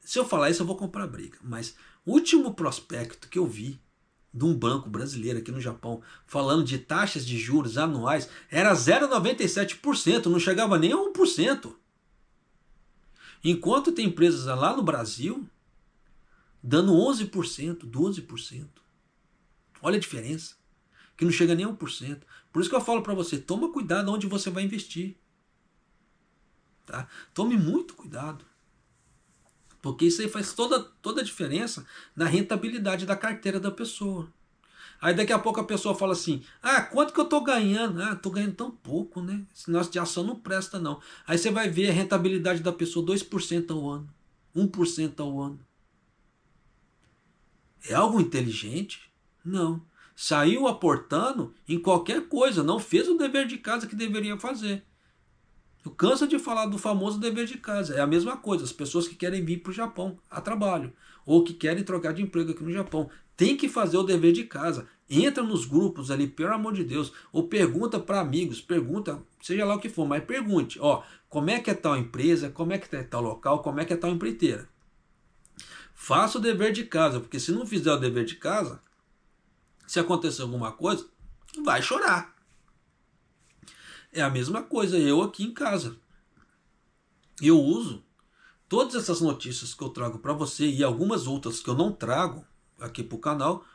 se eu falar isso eu vou comprar briga, mas o último prospecto que eu vi de um banco brasileiro aqui no Japão falando de taxas de juros anuais era 0,97%, não chegava nem a 1%. Enquanto tem empresas lá no Brasil dando 11%, 12%. Olha a diferença, que não chega nem a 1%. Por isso que eu falo para você, toma cuidado onde você vai investir. Tá? Tome muito cuidado. Porque isso aí faz toda a diferença na rentabilidade da carteira da pessoa. Aí daqui a pouco a pessoa fala assim, quanto que eu estou ganhando? Estou ganhando tão pouco, né? Esse negócio de ação não presta não. Aí você vai ver a rentabilidade da pessoa 2% ao ano, 1% ao ano. É algo inteligente? Não. Saiu aportando em qualquer coisa, não fez o dever de casa que deveria fazer. Eu canso de falar do famoso dever de casa. É a mesma coisa, as pessoas que querem vir para o Japão a trabalho, ou que querem trocar de emprego aqui no Japão, tem que fazer o dever de casa. Entra nos grupos ali, pelo amor de Deus, ou pergunta para amigos, pergunta, seja lá o que for, mas pergunte, como é que é tal empresa, como é que é tal local, como é que é tal empreiteira. Faça o dever de casa, porque se não fizer o dever de casa, se acontecer alguma coisa, vai chorar. É a mesma coisa eu aqui em casa. Eu uso todas essas notícias que eu trago para você e algumas outras que eu não trago aqui para o canal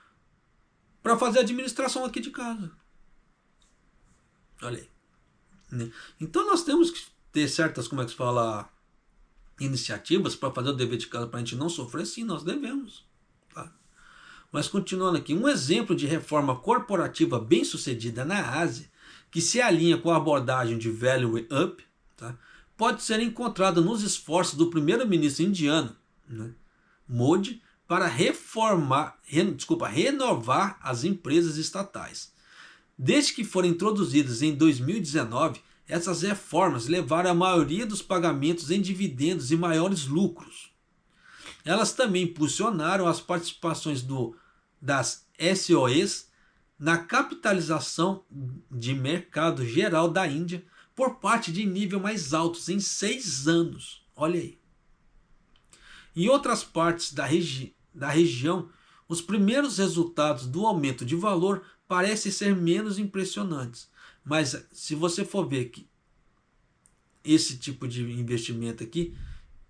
para fazer a administração aqui de casa. Olha aí. Então nós temos que ter certas, como é que se fala, iniciativas para fazer o dever de casa para a gente não sofrer. Sim, nós devemos. Tá? Mas continuando aqui, um exemplo de reforma corporativa bem sucedida na Ásia, que se alinha com a abordagem de Value Up, tá? Pode ser encontrado nos esforços do primeiro-ministro indiano, né, Modi, para renovar as empresas estatais. Desde que foram introduzidas em 2019, essas reformas levaram a maioria dos pagamentos em dividendos e maiores lucros. Elas também impulsionaram as participações das SOEs na capitalização de mercado geral da Índia por parte de níveis mais altos em 6 anos. Olha aí. Em outras partes da região, os primeiros resultados do aumento de valor parecem ser menos impressionantes. Mas se você for ver que esse tipo de investimento aqui,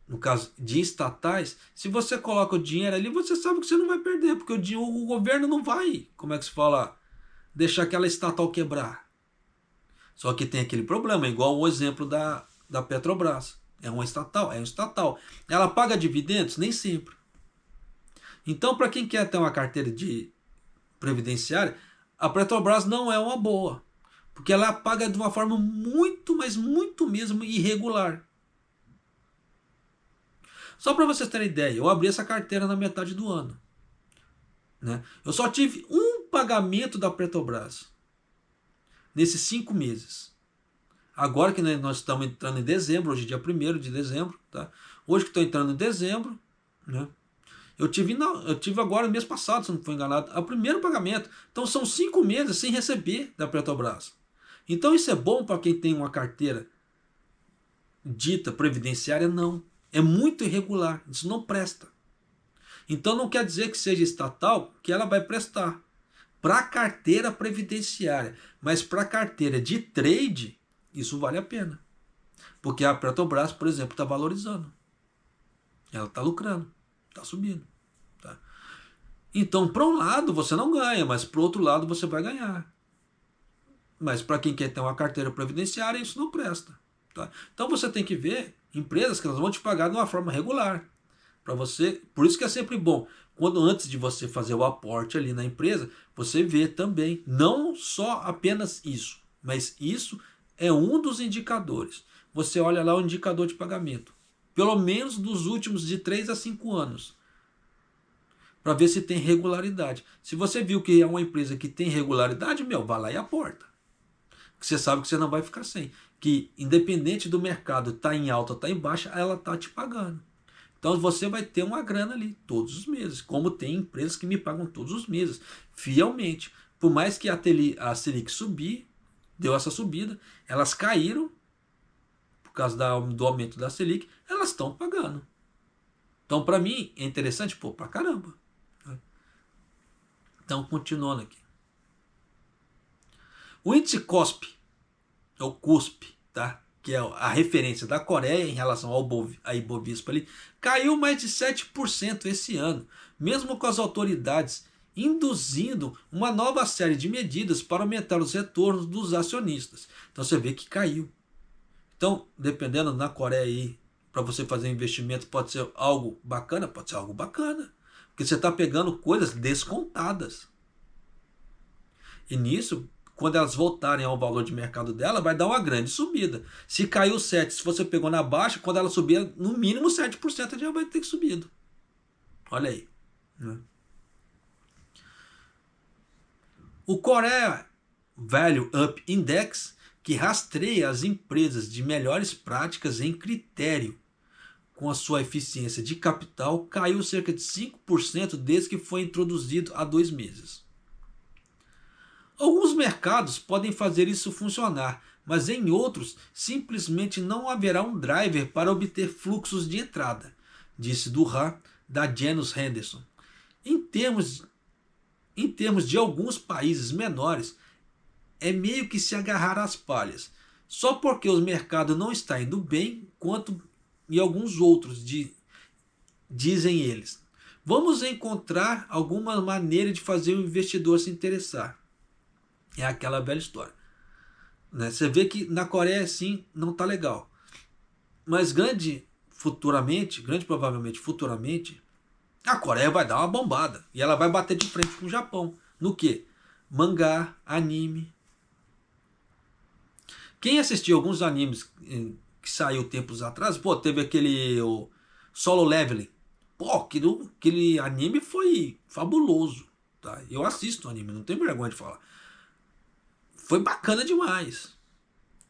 no caso de estatais, se você coloca o dinheiro ali, você sabe que você não vai perder, porque o governo não vai, como é que se fala, deixar aquela estatal quebrar. Só que tem aquele problema, igual o exemplo da Petrobras. É uma estatal, é um estatal. Ela paga dividendos? Nem sempre. Então, para quem quer ter uma carteira de previdenciária, a Petrobras não é uma boa, porque ela paga de uma forma muito, mas muito mesmo irregular. Só para vocês terem ideia, eu abri essa carteira na metade do ano. Né? Eu só tive um pagamento da Petrobras nesses 5 meses. Agora que nós estamos entrando em dezembro, hoje é dia 1º de dezembro, tá? Hoje que estou entrando em dezembro, né? Eu tive agora no mês passado, se não for enganado, o primeiro pagamento. Então são 5 meses sem receber da Petrobras. Então isso é bom para quem tem uma carteira dita previdenciária? Não. É muito irregular, isso não presta. Então não quer dizer que seja estatal que ela vai prestar para a carteira previdenciária, mas para a carteira de trade, isso vale a pena. Porque a Petrobras, por exemplo, está valorizando. Ela está lucrando, está subindo. Tá? Então, para um lado você não ganha, mas para o outro lado você vai ganhar. Mas para quem quer ter uma carteira previdenciária, isso não presta. Tá? Então você tem que ver empresas que elas vão te pagar de uma forma regular. Para você, por isso que é sempre bom, quando antes de você fazer o aporte ali na empresa, você vê também, não só apenas isso, mas isso é um dos indicadores. Você olha lá o indicador de pagamento, pelo menos dos últimos de 3 a 5 anos. para ver se tem regularidade. Se você viu que é uma empresa que tem regularidade, vai lá e aporta. Que você sabe que você não vai ficar sem. Que independente do mercado tá em alta ou tá em baixa, ela tá te pagando. Então você vai ter uma grana ali todos os meses. Como tem empresas que me pagam todos os meses, fielmente. Por mais que a Selic subir, deu essa subida, elas caíram por causa do aumento da Selic, elas estão pagando. Então para mim é interessante, pra caramba. Então continuando aqui. O índice COSP, é o CUSP, tá? Que é a referência da Coreia em relação a Ibovespa ali, caiu mais de 7% esse ano, mesmo com as autoridades induzindo uma nova série de medidas para aumentar os retornos dos acionistas. Então você vê que caiu. Então, dependendo na Coreia aí, para você fazer investimento, pode ser algo bacana, pode ser algo bacana, porque você está pegando coisas descontadas. E nisso, quando elas voltarem ao valor de mercado dela, vai dar uma grande subida. Se caiu 7%, se você pegou na baixa, quando ela subir, no mínimo 7% já vai ter subido. Olha aí. O Korea Value Up Index, que rastreia as empresas de melhores práticas em critério com a sua eficiência de capital, caiu cerca de 5% desde que foi introduzido há 2 meses. Alguns mercados podem fazer isso funcionar, mas em outros simplesmente não haverá um driver para obter fluxos de entrada, disse Durra, da Janus Henderson. Em termos de alguns países menores, é meio que se agarrar às palhas, só porque os mercados não estão indo bem, quanto em alguns outros, dizem eles. Vamos encontrar alguma maneira de fazer o investidor se interessar. É aquela velha história. Né? Você vê que na Coreia sim não está legal. Mas grande provavelmente futuramente, a Coreia vai dar uma bombada. E ela vai bater de frente com o Japão. No que? Mangá, anime. Quem assistiu alguns animes que saiu tempos atrás, teve aquele o Solo Leveling. Aquele anime foi fabuloso. Tá? Eu assisto anime, não tenho vergonha de falar. Foi bacana demais.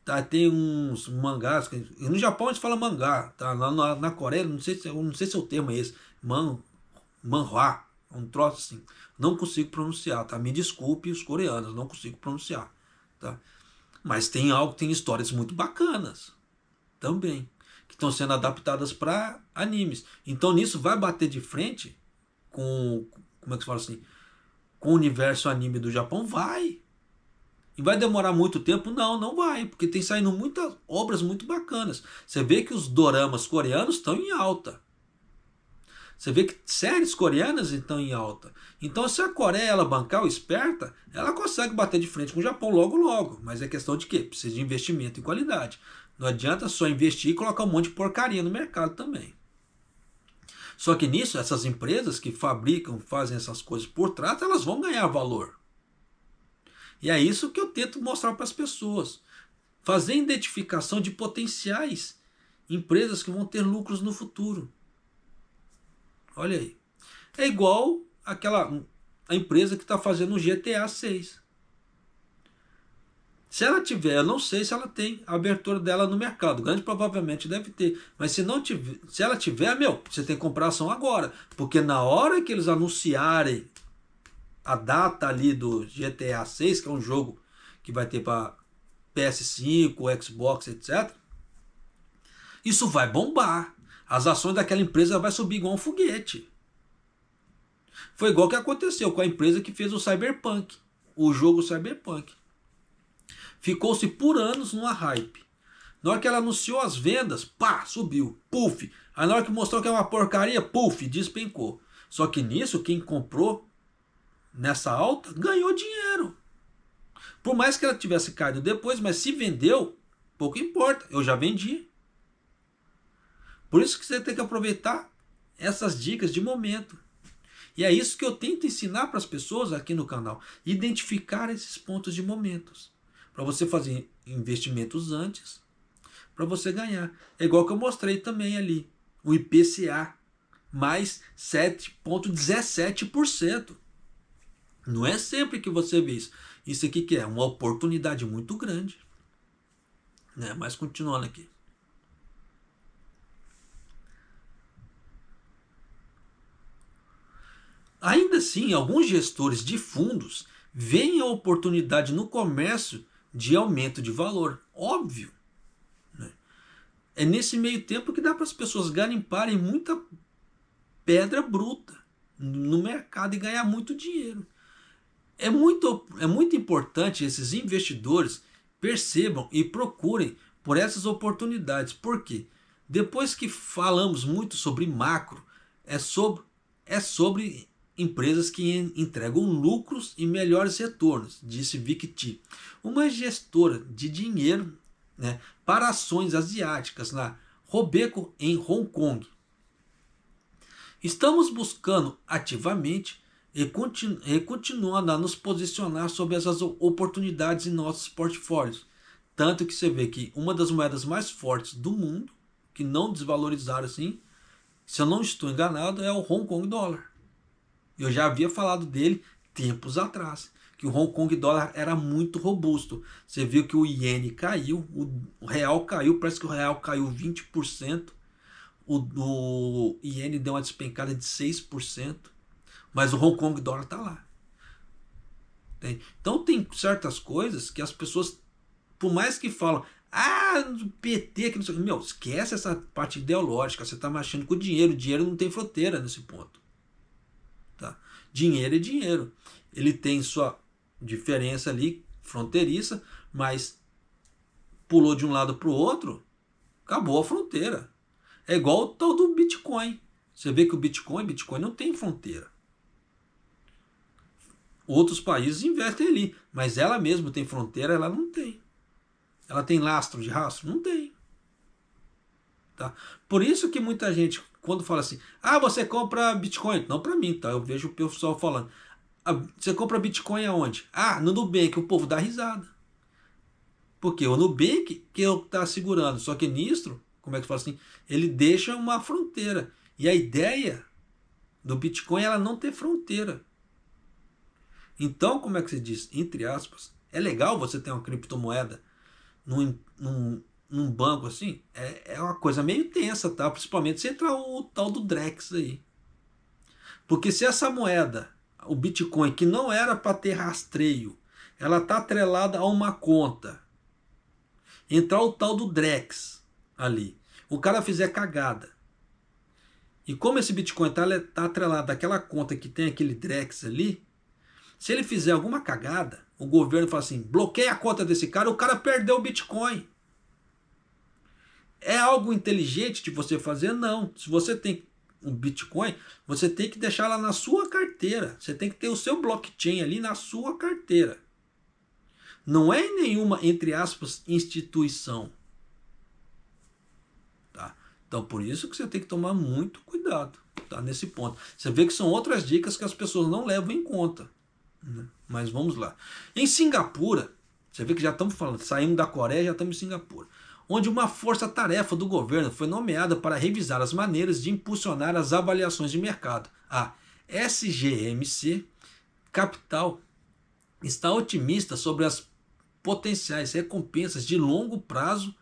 Tá, tem uns mangás. No Japão a gente fala mangá. Tá? Na Coreia, não sei se é o termo é esse. Manhwa. Um troço assim. Não consigo pronunciar. Tá? Me desculpe os coreanos, não consigo pronunciar. Tá? Mas tem histórias muito bacanas. Também. Que estão sendo adaptadas para animes. Então nisso vai bater de frente com. Como é que se fala assim? Com o universo anime do Japão? Vai. E vai demorar muito tempo? Não vai, porque tem saindo muitas obras muito bacanas. Você vê que os doramas coreanos estão em alta. Você vê que séries coreanas estão em alta. Então se a Coreia ela bancar o esperta, ela consegue bater de frente com o Japão logo. Mas é questão de quê? Precisa de investimento em qualidade. Não adianta só investir e colocar um monte de porcaria no mercado também. Só que nisso, essas empresas que fazem essas coisas por trás, elas vão ganhar valor. E é isso que eu tento mostrar para as pessoas. Fazer identificação de potenciais empresas que vão ter lucros no futuro. Olha aí. É igual a empresa que está fazendo o GTA 6. Se ela tiver, eu não sei se ela tem a abertura dela no mercado. Grande provavelmente deve ter. Mas se ela tiver, você tem que comprar ação agora. Porque na hora que eles anunciarem a data ali do GTA 6, que é um jogo que vai ter para PS5, Xbox, etc. Isso vai bombar. As ações daquela empresa vai subir igual um foguete. Foi igual que aconteceu com a empresa que fez o Cyberpunk, o jogo Cyberpunk. Ficou-se por anos numa hype. Na hora que ela anunciou as vendas, subiu, puf. Aí na hora que mostrou que é uma porcaria, puf, despencou. Só que nisso, quem comprou nessa alta, ganhou dinheiro. Por mais que ela tivesse caído depois, mas se vendeu, pouco importa, eu já vendi. Por isso que você tem que aproveitar essas dicas de momento. E é isso que eu tento ensinar para as pessoas aqui no canal. Identificar esses pontos de momentos. Para você fazer investimentos antes, para você ganhar. É igual que eu mostrei também ali. O IPCA. mais 7,17%. Não é sempre que você vê isso. Isso aqui que é uma oportunidade muito grande, né? Mas continuando aqui. Ainda assim, alguns gestores de fundos veem a oportunidade no comércio de aumento de valor. Óbvio. Né? É nesse meio tempo que dá para as pessoas garimparem muita pedra bruta no mercado e ganhar muito dinheiro. É muito importante esses investidores percebam e procurem por essas oportunidades. Por quê? Depois que falamos muito sobre macro, é sobre empresas que entregam lucros e melhores retornos, disse Victi, uma gestora de dinheiro, né, para ações asiáticas na Robeco em Hong Kong. Estamos buscando ativamente e continuando a nos posicionar sobre essas oportunidades em nossos portfólios. Tanto que você vê que uma das moedas mais fortes do mundo, que não desvalorizaram assim, se eu não estou enganado, é o Hong Kong Dólar. Eu já havia falado dele tempos atrás, que o Hong Kong Dólar era muito robusto. Você viu que o iene caiu, o real caiu, parece que o real caiu 20%, o iene deu uma despencada de 6%, mas o Hong Kong Dólar está lá. Então tem certas coisas que as pessoas, por mais que falam, PT, que não sei, meu, esquece essa parte ideológica, você está mexendo com o dinheiro não tem fronteira nesse ponto. Tá? Dinheiro é dinheiro. Ele tem sua diferença ali, fronteiriça, mas pulou de um lado para o outro, acabou a fronteira. É igual o tal do Bitcoin. Você vê que o Bitcoin não tem fronteira. Outros países investem ali, mas ela mesma tem fronteira, ela não tem. Ela tem lastro de rastro? Não tem. Tá? Por isso que muita gente, quando fala assim, você compra Bitcoin. Não para mim, tá? Eu vejo o pessoal falando. Você compra Bitcoin aonde? No Nubank, o povo dá risada. Porque o Nubank que está segurando, só que Nistro, como é que fala assim? Ele deixa uma fronteira. E a ideia do Bitcoin é ela não ter fronteira. Então, como é que se diz? Entre aspas, é legal você ter uma criptomoeda num banco assim? É uma coisa meio tensa, tá? Principalmente se entrar o tal do Drex aí. Porque se essa moeda, o Bitcoin, que não era para ter rastreio, ela tá atrelada a uma conta, entrar o tal do Drex ali, o cara fizer cagada, e como esse Bitcoin tá atrelado àquela conta que tem aquele Drex ali, se ele fizer alguma cagada, o governo fala assim, bloqueia a conta desse cara, o cara perdeu o Bitcoin. É algo inteligente de você fazer? Não. Se você tem um Bitcoin, você tem que deixar lá na sua carteira. Você tem que ter o seu blockchain ali na sua carteira. Não é em nenhuma, entre aspas, instituição. Tá? Então, por isso que você tem que tomar muito cuidado, tá? Nesse ponto. Você vê que são outras dicas que as pessoas não levam em conta. Mas vamos lá. Em Singapura, você vê que já estamos falando, saímos da Coreia, já estamos em Singapura, onde uma força-tarefa do governo foi nomeada para revisar as maneiras de impulsionar as avaliações de mercado. A SGMC Capital está otimista sobre as potenciais recompensas de longo prazo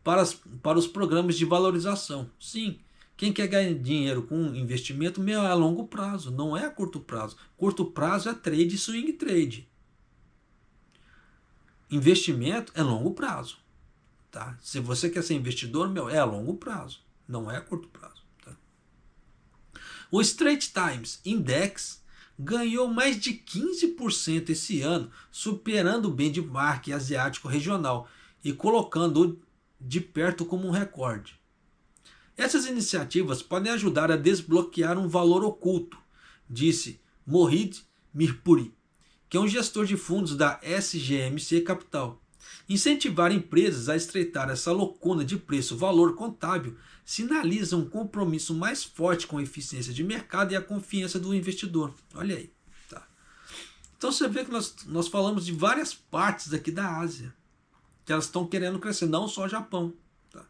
para os programas de valorização. Sim, quem quer ganhar dinheiro com investimento é a longo prazo, não é a curto prazo. Curto prazo é trade, swing trade. Investimento é longo prazo. Tá? Se você quer ser investidor, é a longo prazo, não é a curto prazo. Tá? O Straits Times Index ganhou mais de 15% esse ano, superando o benchmark asiático regional e colocando-o de perto como um recorde. Essas iniciativas podem ajudar a desbloquear um valor oculto, disse Mohit Mirpuri, que é um gestor de fundos da SGMC Capital. Incentivar empresas a estreitar essa lacuna de preço-valor contábil sinaliza um compromisso mais forte com a eficiência de mercado e a confiança do investidor. Olha aí. Tá? Então você vê que nós falamos de várias partes aqui da Ásia, que elas estão querendo crescer, não só o Japão. Tá?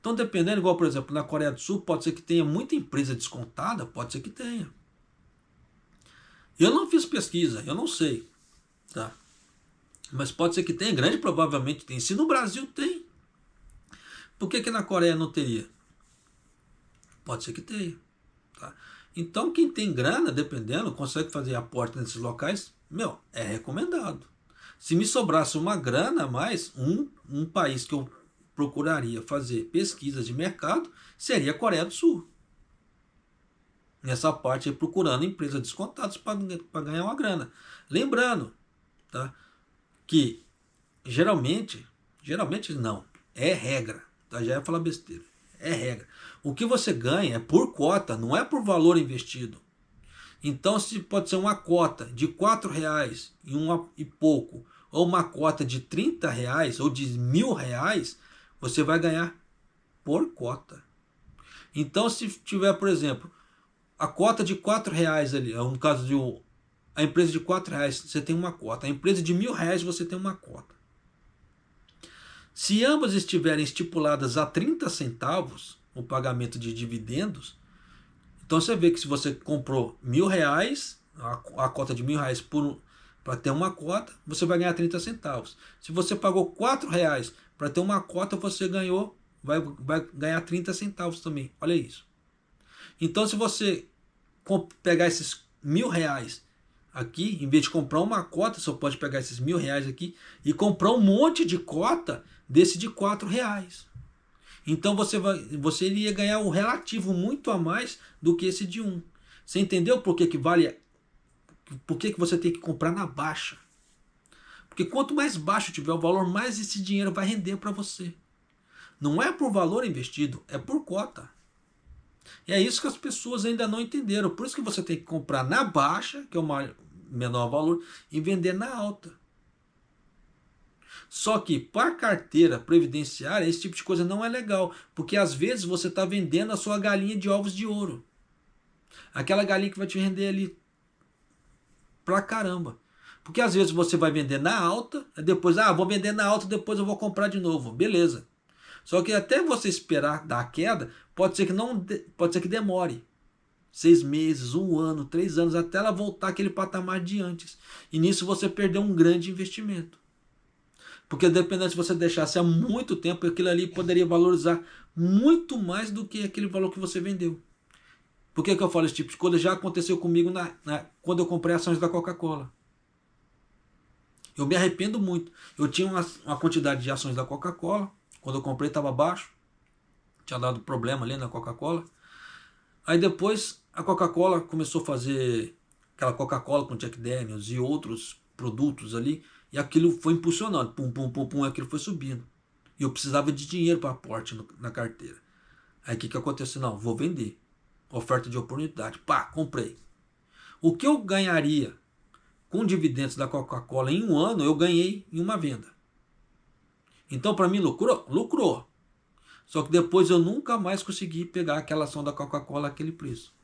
Então, dependendo, igual por exemplo, na Coreia do Sul, pode ser que tenha muita empresa descontada, pode ser que tenha. Eu não fiz pesquisa, eu não sei, tá? Mas pode ser que tenha, grande provavelmente tem. Se no Brasil tem, por que na Coreia não teria? Pode ser que tenha, tá? Então, quem tem grana, dependendo, consegue fazer aporte nesses locais, é recomendado. Se me sobrasse uma grana a mais, um país que eu procuraria fazer pesquisa de mercado seria a Coreia do Sul. Nessa parte aí, procurando empresas descontadas para ganhar uma grana. Lembrando, tá, que geralmente não, é regra, tá? Já ia falar besteira, é regra. O que você ganha é por cota, não é por valor investido. Então, se pode ser uma cota de R$4 e pouco, ou uma cota de R$30 ou de R$1.000, você vai ganhar por cota. Então, se tiver, por exemplo, a cota de R$4 ali, no caso de a empresa de R$4, você tem uma cota. A empresa de R$1.000, você tem uma cota. Se ambas estiverem estipuladas a 30 centavos, o pagamento de dividendos, então você vê que se você comprou R$1.000, a cota de R$1.000 para ter uma cota, você vai ganhar 30 centavos. Se você pagou R$4 para ter uma cota, você vai ganhar 30 centavos também. Olha isso. Então, se você pegar esses R$1.000 aqui, em vez de comprar uma cota, você pode pegar esses R$1.000 aqui e comprar um monte de cota desse de R$4. Então você iria ganhar um relativo muito a mais do que esse de 1. Você entendeu por que vale? Por que você tem que comprar na baixa? Porque quanto mais baixo tiver o valor, mais esse dinheiro vai render para você. Não é por valor investido, é por cota. E é isso que as pessoas ainda não entenderam. Por isso que você tem que comprar na baixa, que é o menor valor, e vender na alta. Só que para carteira previdenciária, esse tipo de coisa não é legal. Porque às vezes você está vendendo a sua galinha de ovos de ouro. Aquela galinha que vai te render ali pra caramba. Porque às vezes você vai vender na alta, depois, vou vender na alta, depois eu vou comprar de novo. Beleza. Só que até você esperar dar a queda, pode ser que demore 6 meses, 1 ano, 3 anos, até ela voltar àquele patamar de antes. E nisso você perdeu um grande investimento. Porque dependendo, se você deixasse há muito tempo, aquilo ali poderia valorizar muito mais do que aquele valor que você vendeu. Por que eu falo esse tipo de coisa? Já aconteceu comigo quando eu comprei ações da Coca-Cola. Eu me arrependo muito. Eu tinha uma quantidade de ações da Coca-Cola. Quando eu comprei estava baixo. Tinha dado problema ali na Coca-Cola. Aí depois a Coca-Cola começou a fazer aquela Coca-Cola com Jack Daniels e outros produtos ali. E aquilo foi impulsionando. Pum, pum, pum, pum. Aquilo foi subindo. E eu precisava de dinheiro para aporte na carteira. Aí o que aconteceu? Não, vou vender. Oferta de oportunidade. Pá, comprei. O que eu ganharia com dividendos da Coca-Cola em 1 ano, eu ganhei em uma venda. Então, para mim, lucrou? Lucrou. Só que depois eu nunca mais consegui pegar aquela ação da Coca-Cola àquele preço.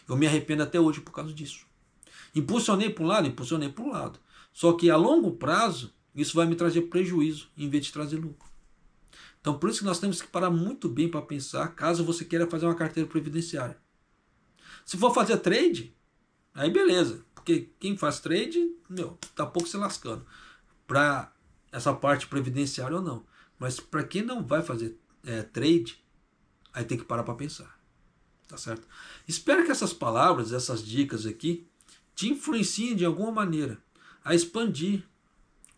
Eu me arrependo até hoje por causa disso. Impulsionei para um lado, impulsionei para um lado. Só que a longo prazo, isso vai me trazer prejuízo em vez de trazer lucro. Então, por isso que nós temos que parar muito bem para pensar, caso você queira fazer uma carteira previdenciária. Se for fazer trade, aí beleza. Porque quem faz trade, tá pouco se lascando. Para essa parte previdenciária ou não. Mas para quem não vai fazer trade, aí tem que parar para pensar. Tá certo? Espero que essas palavras, essas dicas aqui, te influenciem de alguma maneira a expandir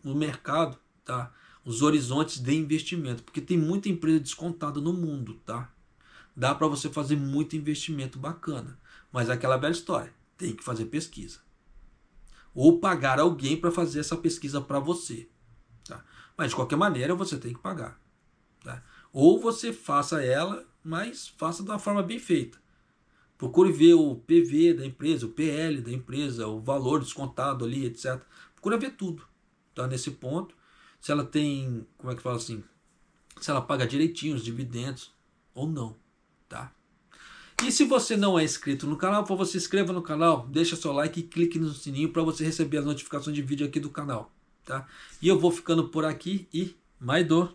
o mercado, tá? Os horizontes de investimento, porque tem muita empresa descontada no mundo, tá? Dá para você fazer muito investimento bacana, mas é aquela velha história, tem que fazer pesquisa. Ou pagar alguém para fazer essa pesquisa para você, tá? Mas de qualquer maneira você tem que pagar, tá? Ou você faça ela, mas faça de uma forma bem feita. Procure ver o PV da empresa, o PL da empresa, o valor descontado ali, etc. Procure ver tudo, tá? Nesse ponto. Se ela tem, como é que fala assim? Se ela paga direitinho os dividendos ou não, tá? E se você não é inscrito no canal, por favor, se inscreva no canal, deixa seu like e clique no sininho para você receber as notificações de vídeo aqui do canal, tá? E eu vou ficando por aqui e mais dor.